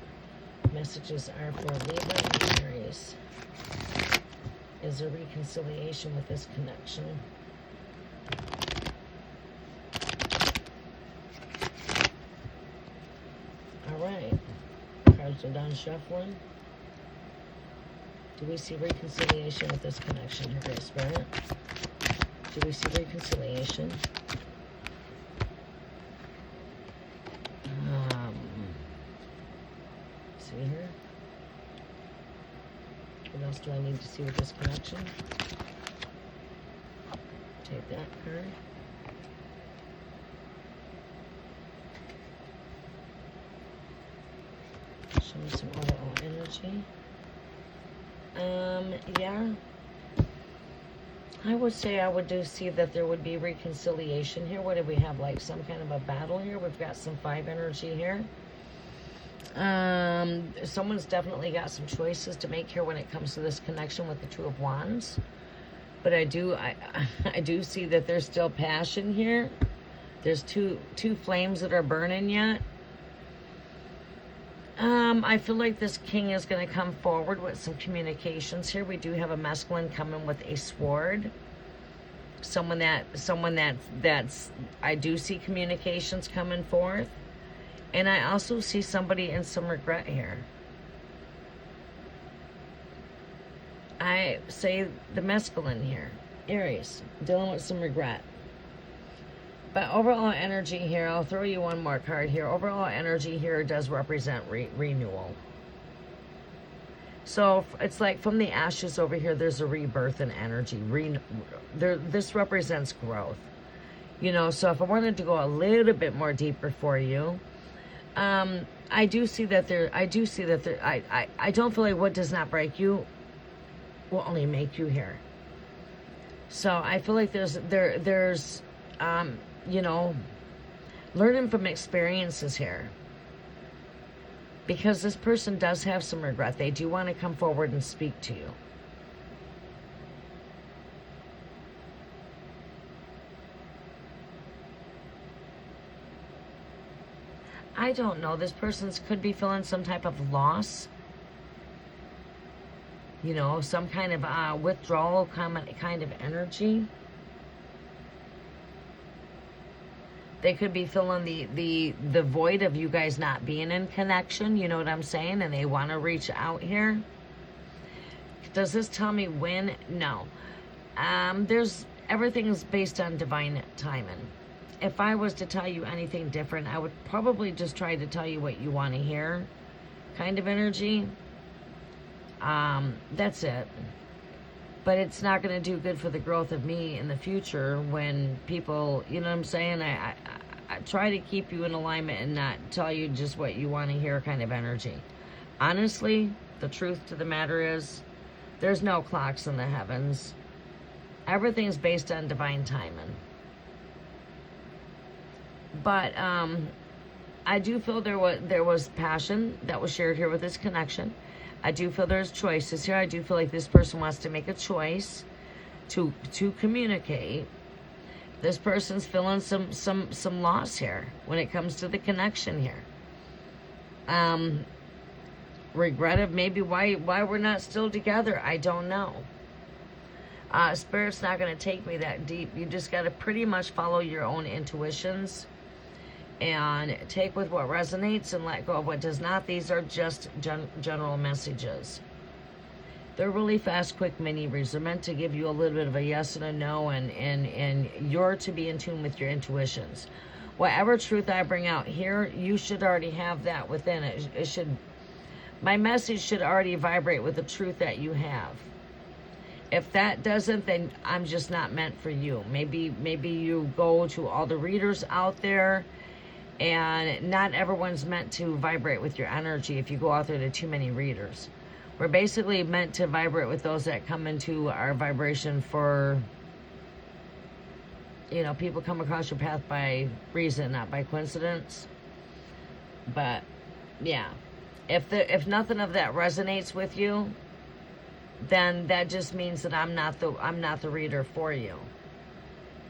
Messages are for Libra and Aries. Is there reconciliation with this connection? All right. Cards are done shuffling. Do we see reconciliation with this connection here, Great Spirit? Do we see reconciliation? See here? What else do I need to see with this connection? Take that card. Show me some overall energy. Yeah. I would say I would do see that there would be reconciliation here. What do we have? Like some kind of a battle here? We've got some 5 energy here. Someone's definitely got some choices to make here when it comes to this connection with the 2 of Wands. But I do see that there's still passion here. There's two flames that are burning yet. I feel like this king is going to come forward with some communications here. We do have a masculine coming with a sword. Someone that's I do see communications coming forth. And I also see somebody in some regret here. I say the masculine here, Aries, dealing with some regret. But overall energy here, I'll throw you one more card here. Overall energy here does represent renewal. So it's like from the ashes over here, there's a rebirth in energy. This represents growth. You know, so if I wanted to go a little bit more deeper for you, I do see that I don't feel like what does not break you will only make you here. So I feel like there's you know, learning from experiences here. Because this person does have some regret. They do want to come forward and speak to you. I don't know. This person could be feeling some type of loss. You know, some kind of withdrawal kind of energy. They could be feeling the void of you guys not being in connection. You know what I'm saying? And they want to reach out here. Does this tell me when? No. Everything is based on divine timing. If I was to tell you anything different, I would probably just try to tell you what you want to hear kind of energy. That's it. But it's not going to do good for the growth of me in the future when people, you know what I'm saying? I try to keep you in alignment and not tell you just what you want to hear kind of energy. Honestly, the truth to the matter is, there's no clocks in the heavens. Everything's based on divine timing. But I do feel there was passion that was shared here with this connection. I do feel there's choices here. I do feel like this person wants to make a choice to communicate. This person's feeling some loss here when it comes to the connection here. Regret of maybe why we're not still together. I don't know. Spirit's not going to take me that deep. You just got to pretty much follow your own intuitions and take with what resonates and let go of what does not. These are just general messages. They're really fast, quick mini reads. They're meant to give you a little bit of a yes and a no, and you're to be in tune with your intuitions. Whatever truth I bring out here, you should already have that within it. It should, my message should already vibrate with the truth that you have. If that doesn't, then I'm just not meant for you. Maybe you go to all the readers out there, and not everyone's meant to vibrate with your energy if you go out there to too many readers. We're basically meant to vibrate with those that come into our vibration for, you know, people come across your path by reason, not by coincidence. But yeah, if nothing of that resonates with you, then that just means that I'm not the reader for you.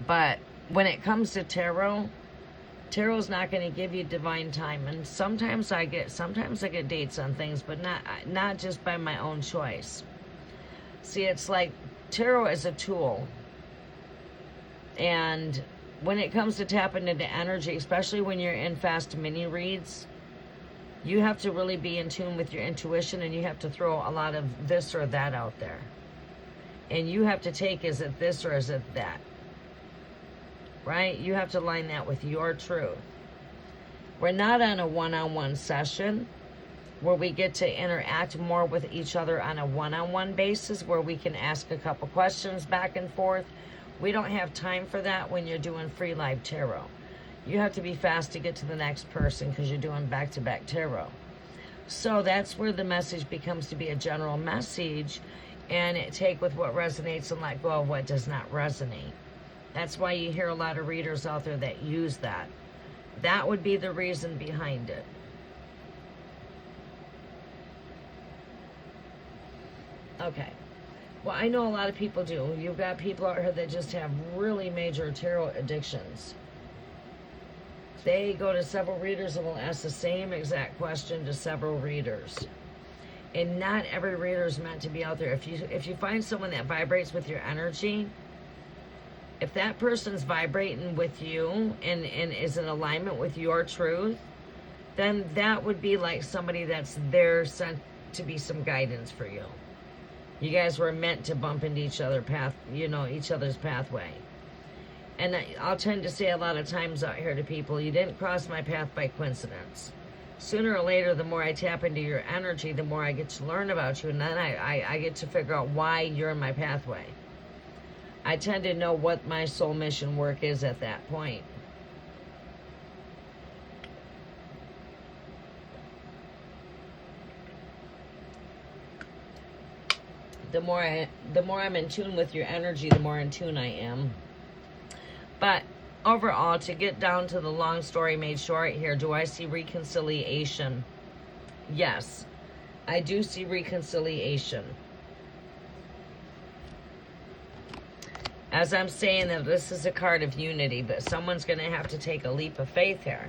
But when it comes to tarot's not going to give you divine time, and sometimes I get dates on things, but not just by my own choice. See, it's like tarot is a tool, and when it comes to tapping into energy, especially when you're in fast mini reads, you have to really be in tune with your intuition, and you have to throw a lot of this or that out there, and you have to take, is it this or is it that? Right? You have to line that with your truth. We're not on a one-on-one session where we get to interact more with each other on a one-on-one basis, where we can ask a couple questions back and forth. We don't have time for that when you're doing free live tarot. You have to be fast to get to the next person because you're doing back-to-back tarot. So that's where the message becomes to be a general message, and take with what resonates and let go of what does not resonate. That's why you hear a lot of readers out there that use that. That would be the reason behind it. Okay. Well, I know a lot of people do. You've got people out here that just have really major tarot addictions. They go to several readers and will ask the same exact question to several readers. And not every reader is meant to be out there. If you find someone that vibrates with your energy, if that person's vibrating with you and is in alignment with your truth, then that would be like somebody that's there sent to be some guidance for you. You guys were meant to bump into each other's pathway. And I'll tend to say a lot of times out here to people, you didn't cross my path by coincidence. Sooner or later, the more I tap into your energy, the more I get to learn about you, and then I get to figure out why you're in my pathway. I tend to know what my soul mission work is at that point. The more I'm in tune with your energy, the more in tune I am. But overall, to get down to the long story made short here, do I see reconciliation? Yes, I do see reconciliation. As I'm saying that this is a card of unity, but someone's going to have to take a leap of faith here.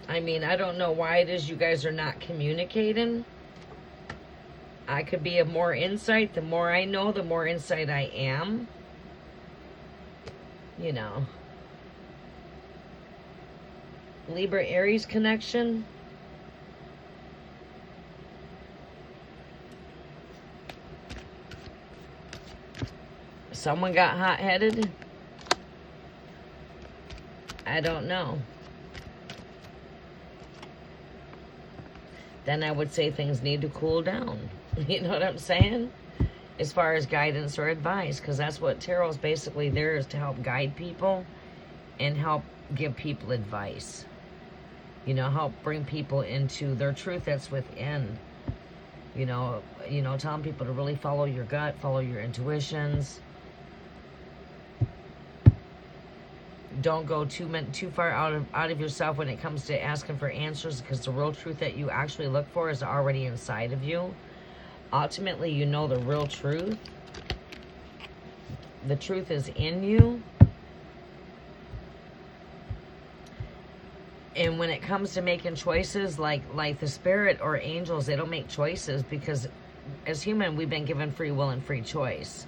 I mean, I don't know why it is you guys are not communicating. I could be of more insight. The more I know, the more insight I am. You know. Libra Aries connection. Someone got hot-headed? I don't know. then I would say things need to cool down. You know what I'm saying? As far as guidance or advice, because that's what tarot is basically there, is to help guide people and help give people advice. You know, help bring people into their truth that's within. You know, telling people to really follow your gut, follow your intuitions. Don't go too far out of yourself when it comes to asking for answers, because the real truth that you actually look for is already inside of you. Ultimately, you know the real truth. The truth is in you. And when it comes to making choices, like the spirit or angels, they don't make choices, because as human, we've been given free will and free choice.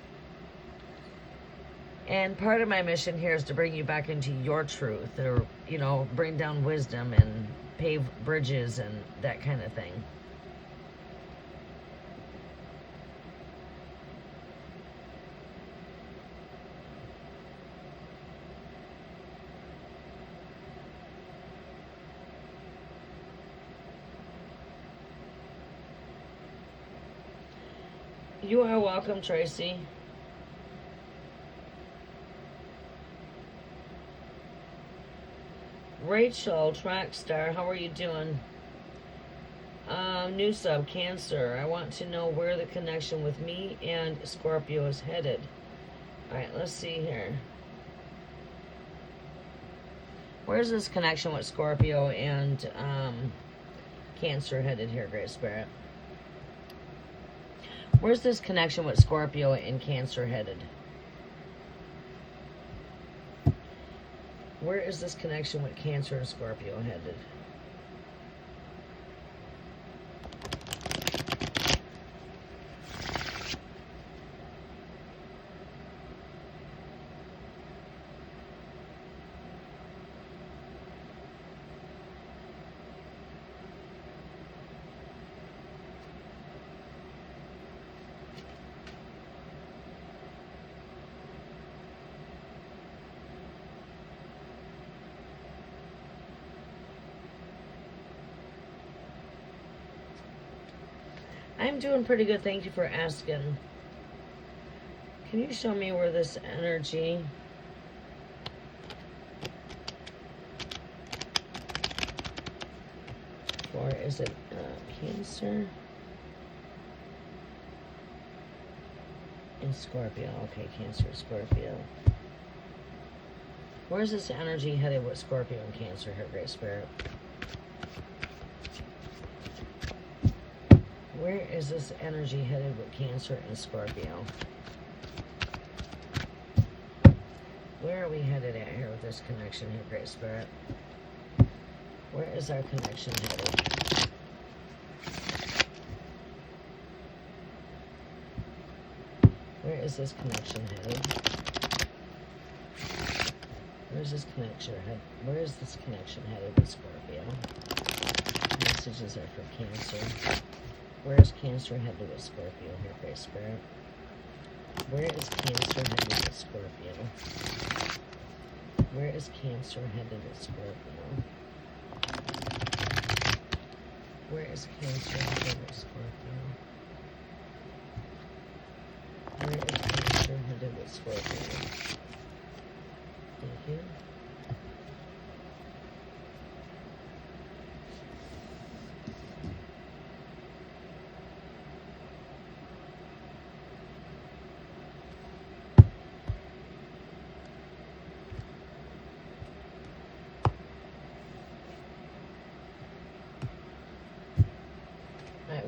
And part of my mission here is to bring you back into your truth, or, you know, bring down wisdom and pave bridges and that kind of thing. You are welcome, Tracy. Rachel, track star, how are you doing? New sub, Cancer. I want to know where the connection with me and Scorpio is headed. Alright, let's see here. Where's this connection with Scorpio and Cancer headed here, Great Spirit? Where's this connection with Scorpio and Cancer headed? Where is this connection with Cancer and Scorpio headed? I'm doing pretty good, thank you for asking. Can you show me where this energy... Or is it Cancer? And Scorpio. Okay, Cancer, Scorpio. Where's this energy headed with Scorpio and Cancer here, Great Spirit? Where is this energy headed with Cancer and Scorpio? Where are we headed at here with this connection here, Great Spirit? Where is our connection headed? Where is this connection headed? Where's this connection headed? Where is this connection headed with Scorpio? Messages are for Cancer. Where is Cancer headed with Scorpio here, Great Spirit? Where is Cancer headed with Scorpio? Where is Cancer headed with Scorpio? Where is Cancer headed with Scorpio? Where is Cancer headed with Scorpio? Thank you.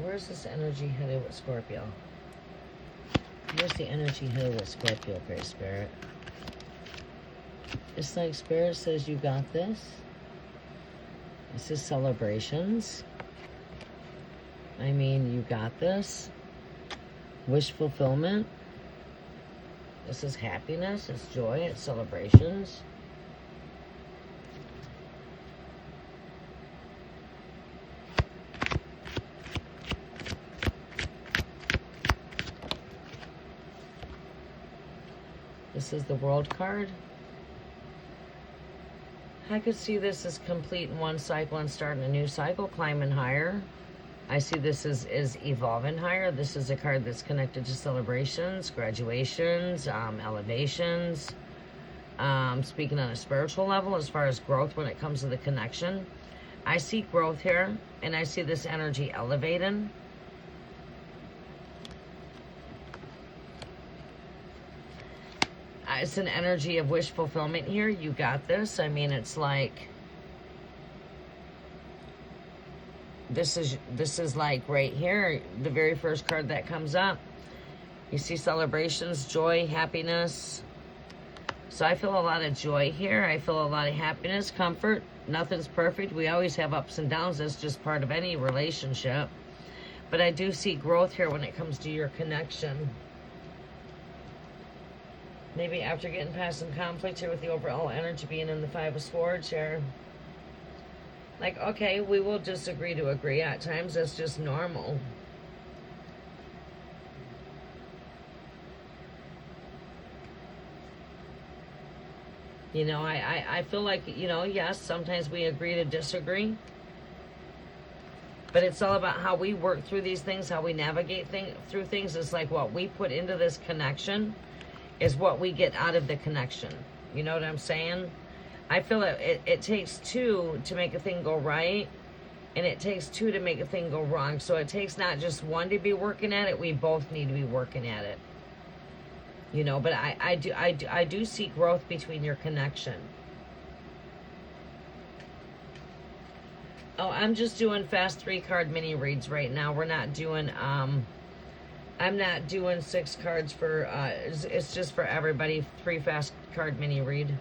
Where's this energy headed with Scorpio? Where's the energy headed with Scorpio, Great Spirit? It's like Spirit says you got this. This is celebrations. I mean, you got this. Wish fulfillment. This is happiness. It's joy. It's celebrations. This is the World card. I could see this as complete in one cycle and starting a new cycle, climbing higher. I see this is evolving higher. This is a card that's connected to celebrations, graduations, elevations. Speaking on a spiritual level, as far as growth when it comes to the connection. I see growth here, and I see this energy elevating. It's an energy of wish fulfillment here. You got this. I mean, it's like this is like right here, the very first card that comes up. You see celebrations, joy, happiness. So I feel a lot of joy here. I feel a lot of happiness, comfort. Nothing's perfect. We always have ups and downs. That's just part of any relationship. But I do see growth here when it comes to your connection. Maybe after getting past some conflict here with the overall energy being in the Five of Swords here. Like, okay, we will disagree to agree at times. That's just normal. You know, I feel like, you know, yes, sometimes we agree to disagree. But it's all about how we work through these things, how we navigate through things. It's like what we put into this connection is what we get out of the connection. You know what I'm saying? I feel that it takes two to make a thing go right, and it takes two to make a thing go wrong. So it takes not just one to be working at it, we both need to be working at it. You know, but I do see growth between your connection. Oh, I'm just doing fast 3-card mini reads right now. We're not doing, I'm not doing 6 cards for, it's just for everybody, 3 fast card mini read.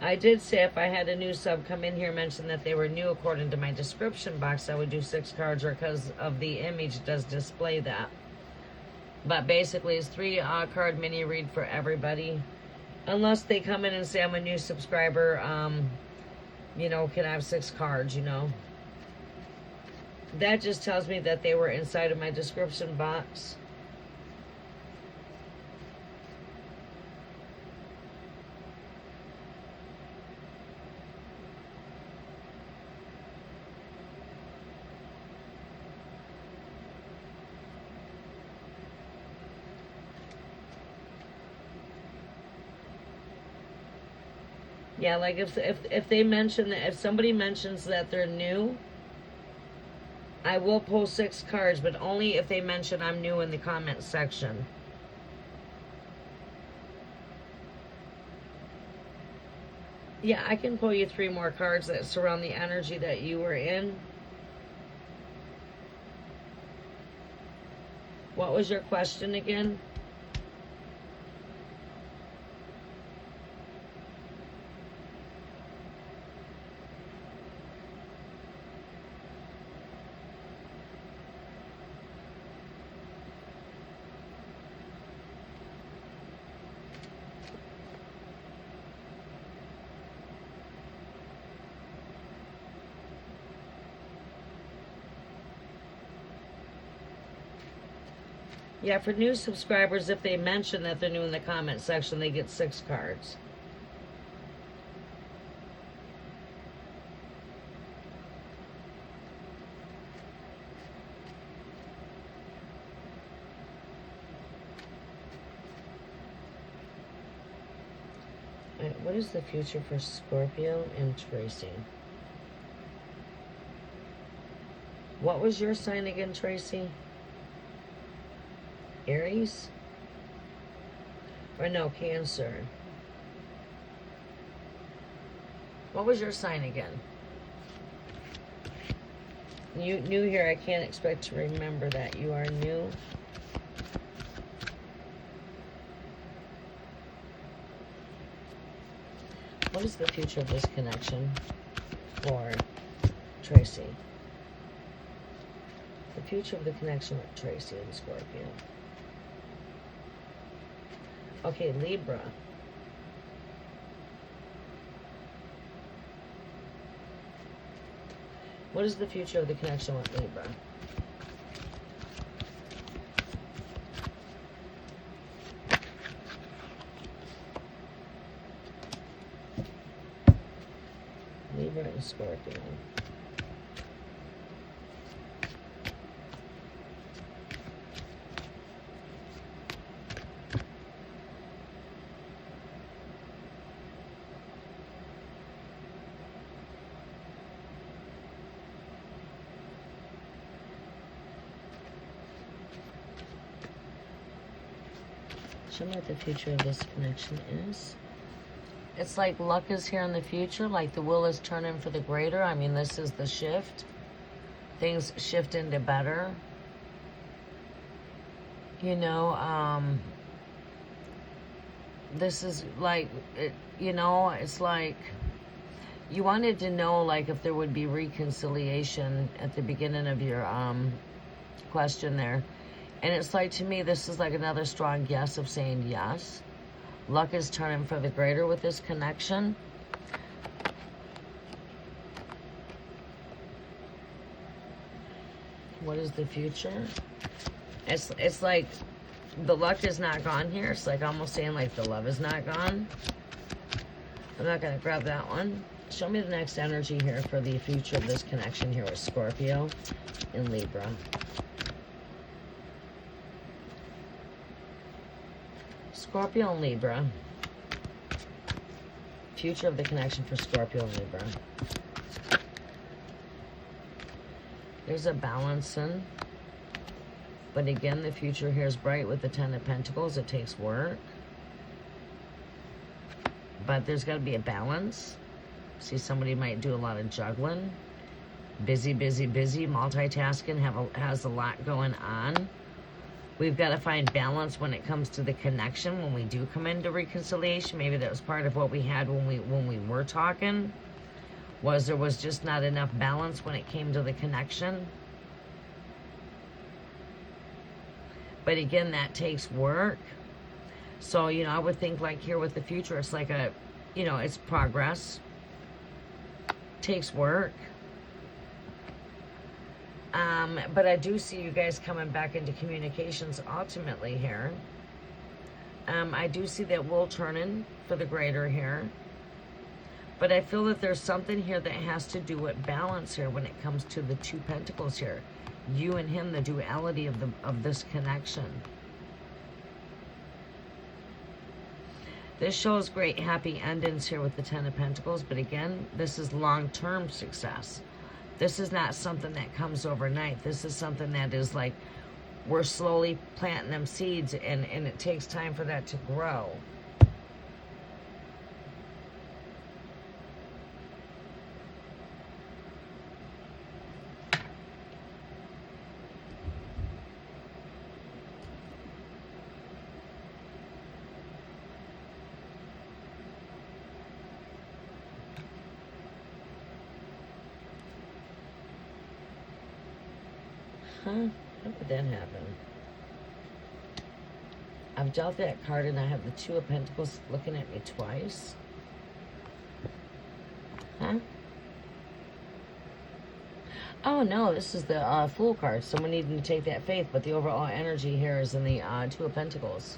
I did say if I had a new sub come in here mention that they were new according to my description box, I would do 6 cards, or because of the image it does display that. But basically it's 3 card mini read for everybody. Unless they come in and say I'm a new subscriber, you know, can I have 6 cards, you know. That just tells me that they were inside of my description box. Yeah, like if they mention that, if somebody mentions that they're new, I will post 6 cards, but only if they mention I'm new in the comment section. Yeah, I can pull you 3 more cards that surround the energy that you were in. What was your question again? Yeah, for new subscribers, if they mention that they're new in the comment section, they get 6 cards. All right, what is the future for Scorpio and Tracy? What was your sign again, Tracy? Aries? Or no, Cancer. What was your sign again? You new here, I can't expect to remember that. You are new. What is the future of this connection for Tracy? The future of the connection with Tracy and Scorpio. Okay, Libra. What is the future of the connection with Libra? and Scorpio. Show me what the future of this connection is. It's like luck is here in the future, like the wheel is turning for the greater. I mean, this is the shift. Things shift into better. You know, this is like, you know, it's like you wanted to know, like, if there would be reconciliation at the beginning of your question there. And it's like, to me, this is like another strong yes of saying yes. Luck is turning for the greater with this connection. What is the future? It's like the luck is not gone here. It's like almost saying like the love is not gone. I'm not going to grab that one. Show me the next energy here for the future of this connection here with Scorpio and Libra. Scorpio and Libra. Future of the connection for Scorpio and Libra. There's a balancing. But again, the future here is bright with the Ten of Pentacles. It takes work. But there's got to be a balance. See, somebody might do a lot of juggling. Busy, busy, busy. Multitasking. Has a lot going on. We've got to find balance when it comes to the connection when we do come into reconciliation. Maybe that was part of what we had when we were talking. There was just not enough balance when it came to the connection. But again, that takes work. So, you know, I would think like here with the future, it's like a, you know, it's progress. Takes work. But I do see you guys coming back into communications ultimately here. I do see that wheel turning for the greater here. But I feel that there's something here that has to do with balance here when it comes to the Two Pentacles here. You and him, the duality of this connection. This shows great happy endings here with the Ten of Pentacles. But again, this is long-term success. This is not something that comes overnight. This is something that is like we're slowly planting them seeds and it takes time for that to grow. Huh? How did that happen? I've dealt that card and I have the Two of Pentacles looking at me twice. Huh? Oh no, this is the Fool card. Someone needing to take that faith, but the overall energy here is in the Two of Pentacles.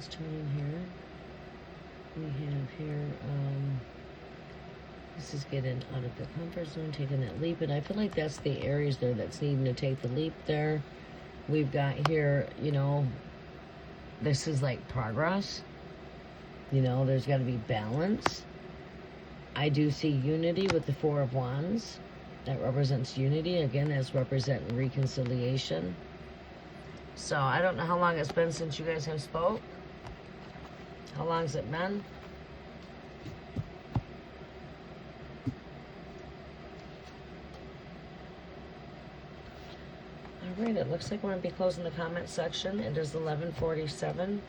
Turning here. We have here, this is getting out of the comfort zone, taking that leap, and I feel like that's the areas there that's needing to take the leap there. We've got here, you know, this is like progress. You know, there's got to be balance. I do see unity with the Four of Wands. That represents unity. Again, that's representing reconciliation. So, I don't know how long it's been since you guys have spoke. How long has it been? All right, it looks like we're going to be closing the comment section. It is 11:47.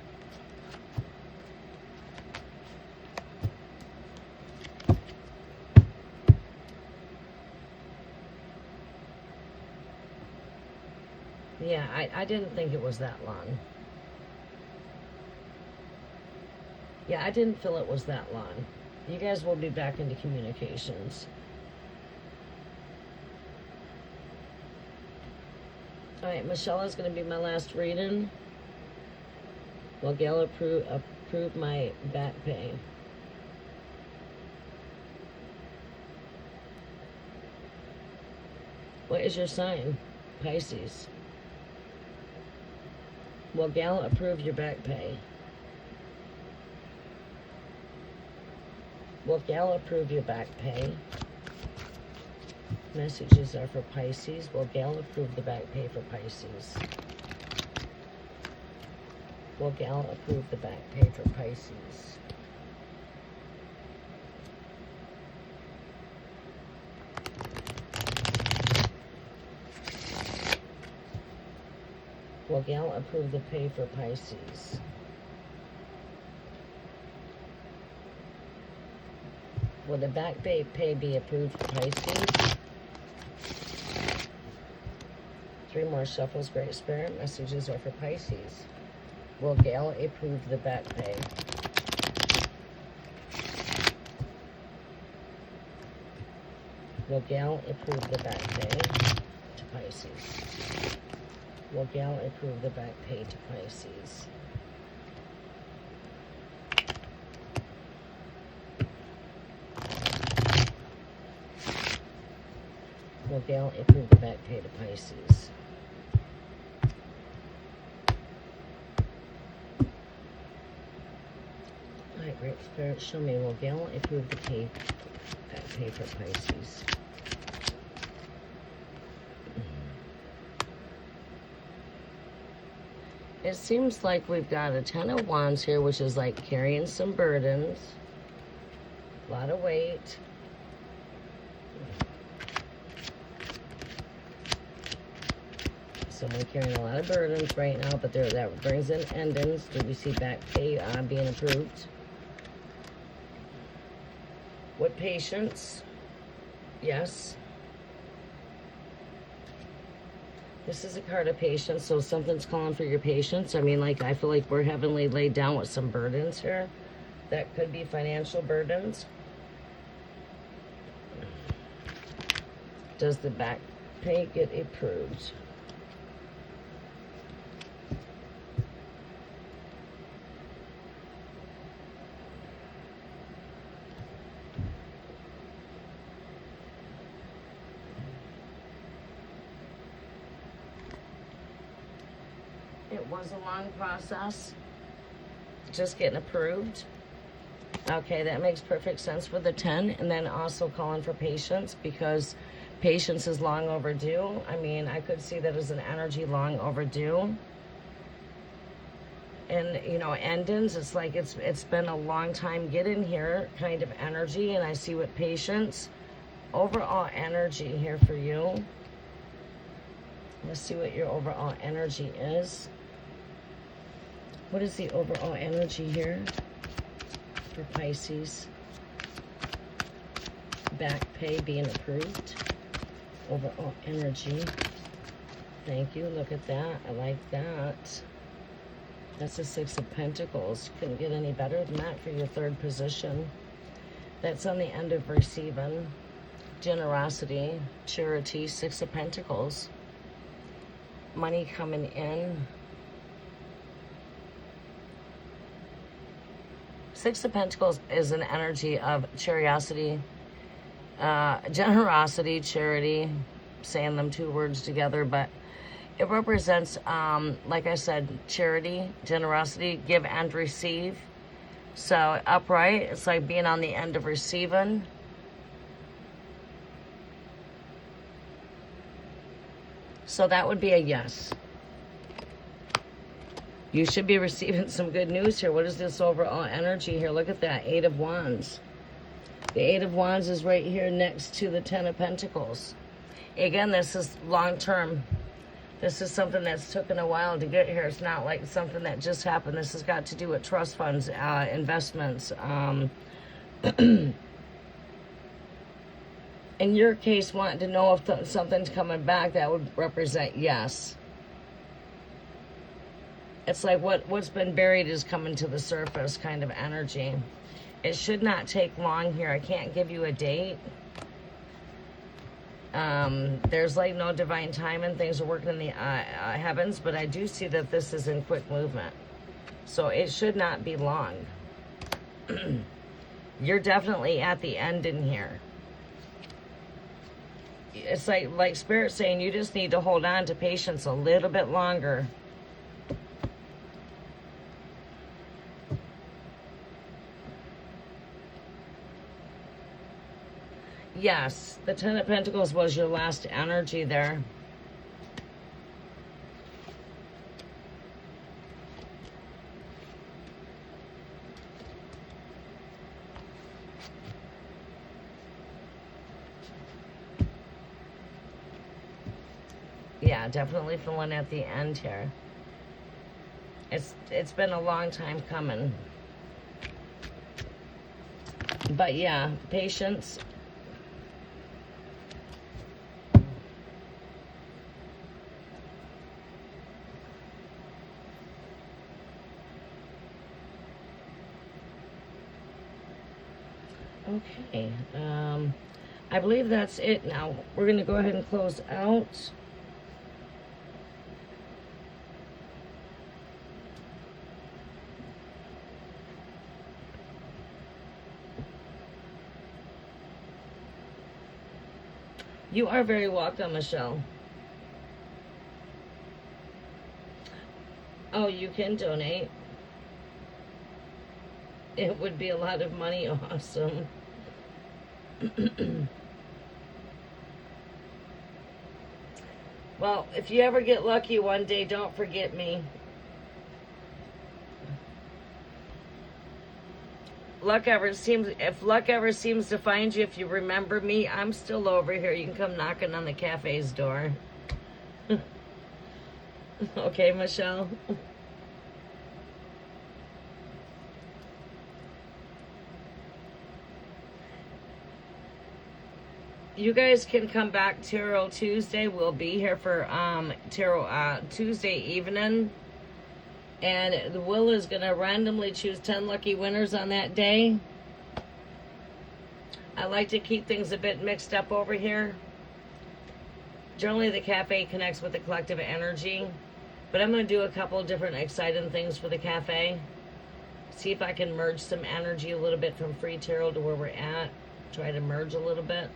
Yeah, I didn't think it was that long. Yeah, I didn't feel it was that long. You guys will be back into communications. All right, Michelle is going to be my last reading. Well, Gail approved my back pay. What is your sign? Pisces. Will Gail approve your back pay? Will Gail approve your back pay? Messages are for Pisces. Will Gail approve the back pay for Pisces? Will Gail approve the back pay for Pisces? Will Gail approve the pay for Pisces? Will the back pay be approved for Pisces? 3 more shuffles, Great Spirit. Messages are for Pisces. Will Gail approve the back pay? Will Gail approve the back pay to Pisces? Will Gail approve the back pay to Pisces? Will Gail approve the back pay to Pisces? Alright, Great Spirit, show me. Will Gail approve the back pay for Pisces? It seems like we've got a 10 of Wands here, which is like carrying some burdens. A lot of weight. Someone carrying a lot of burdens right now, but that brings in endings. Do we see back pay being approved? With patience. Yes. This is a card of patience, so something's calling for your patience. I mean, like, I feel like we're heavily laid down with some burdens here. That could be financial burdens. Does the back pay get approved? It was a long process, just getting approved. Okay, that makes perfect sense for the 10. And then also calling for patience, because patience is long overdue. I mean, I could see that as an energy long overdue. And, you know, endings, it's like it's been a long time getting here kind of energy. And I see with patience, overall energy here for you. Let's see what your overall energy is. What is the overall energy here for Pisces? Back pay being approved. Overall energy. Thank you. Look at that. I like that. That's a 6 of Pentacles. Couldn't get any better than that for your 3rd position. That's on the end of receiving. Generosity, charity, 6 of Pentacles. Money coming in. 6 of Pentacles is an energy of generosity, charity, saying them 2 words together, but it represents, like I said, charity, generosity, give and receive. So upright, it's like being on the end of receiving. So that would be a yes. You should be receiving some good news here. What is this overall energy here? Look at that, 8 of Wands. The 8 of Wands is right here next to the 10 of Pentacles. Again, this is long-term. This is something that's taken a while to get here. It's not like something that just happened. This has got to do with trust funds, investments. In your case, wanting to know if something's coming back, that would represent yes. It's like what's been buried is coming to the surface kind of energy. It should not take long here. I can't give you a date. There's like no divine time and things are working in the heavens, but I do see that this is in quick movement. So it should not be long. You're definitely at the end in here. It's like Spirit saying you just need to hold on to patience a little bit longer. Yes, the Ten of Pentacles was your last energy there. Yeah, definitely feeling at the end here. It's been a long time coming. But yeah, patience. Okay, I believe that's it now. We're going to go ahead and close out. You are very welcome, Michelle. Oh, you can donate. It would be a lot of money. Awesome. Well, if you ever get lucky one day, don't forget me. If luck ever seems to find you, if you remember me, I'm still over here. You can come knocking on the cafe's door. Okay, Michelle. You guys can come back Tarot Tuesday. We'll be here for Tarot Tuesday evening. And the Will is going to randomly choose 10 lucky winners on that day. I like to keep things a bit mixed up over here. Generally, the cafe connects with the collective energy. But I'm going to do a couple different exciting things for the cafe. See if I can merge some energy a little bit from free tarot to where we're at. Try to merge a little bit.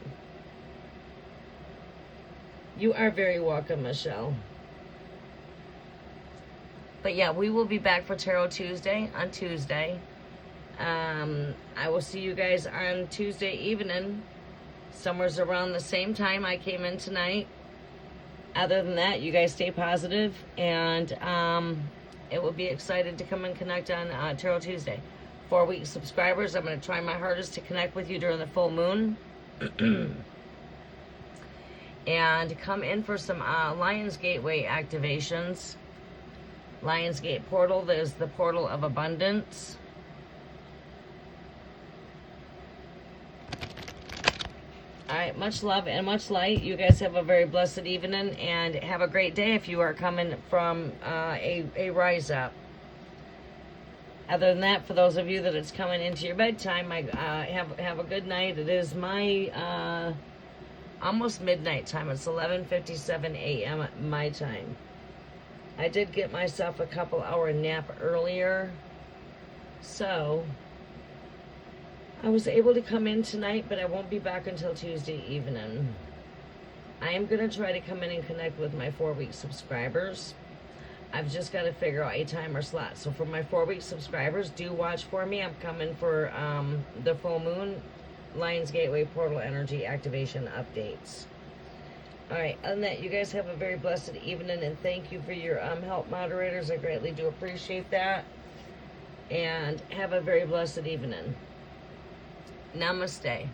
You are very welcome, Michelle. But yeah, we will be back for Tarot Tuesday on Tuesday. I will see you guys on Tuesday evening. Somewhere's around the same time I came in tonight. Other than that, you guys stay positive, and it will be excited to come and connect on Tarot Tuesday. 4-week subscribers, I'm going to try my hardest to connect with you during the full moon. And come in for some Lion's Gateway activations. Lion's Gate portal, there's the portal of abundance. Alright, much love and much light. You guys have a very blessed evening and have a great day if you are coming from a rise up. Other than that, for those of you that it's coming into your bedtime, have a good night. It is my almost midnight time. It's 11:57 a.m. my time. I did get myself a couple hour nap earlier, so I was able to come in tonight, but I won't be back until Tuesday evening. I am going to try to come in and connect with my 4-week subscribers. I've just got to figure out a timer slot. So for my 4-week subscribers, do watch for me. I'm coming for the full moon Lion's Gateway portal energy activation updates. Alright, other than that, you guys have a very blessed evening, and thank you for your help, moderators. I greatly do appreciate that. And have a very blessed evening. Namaste.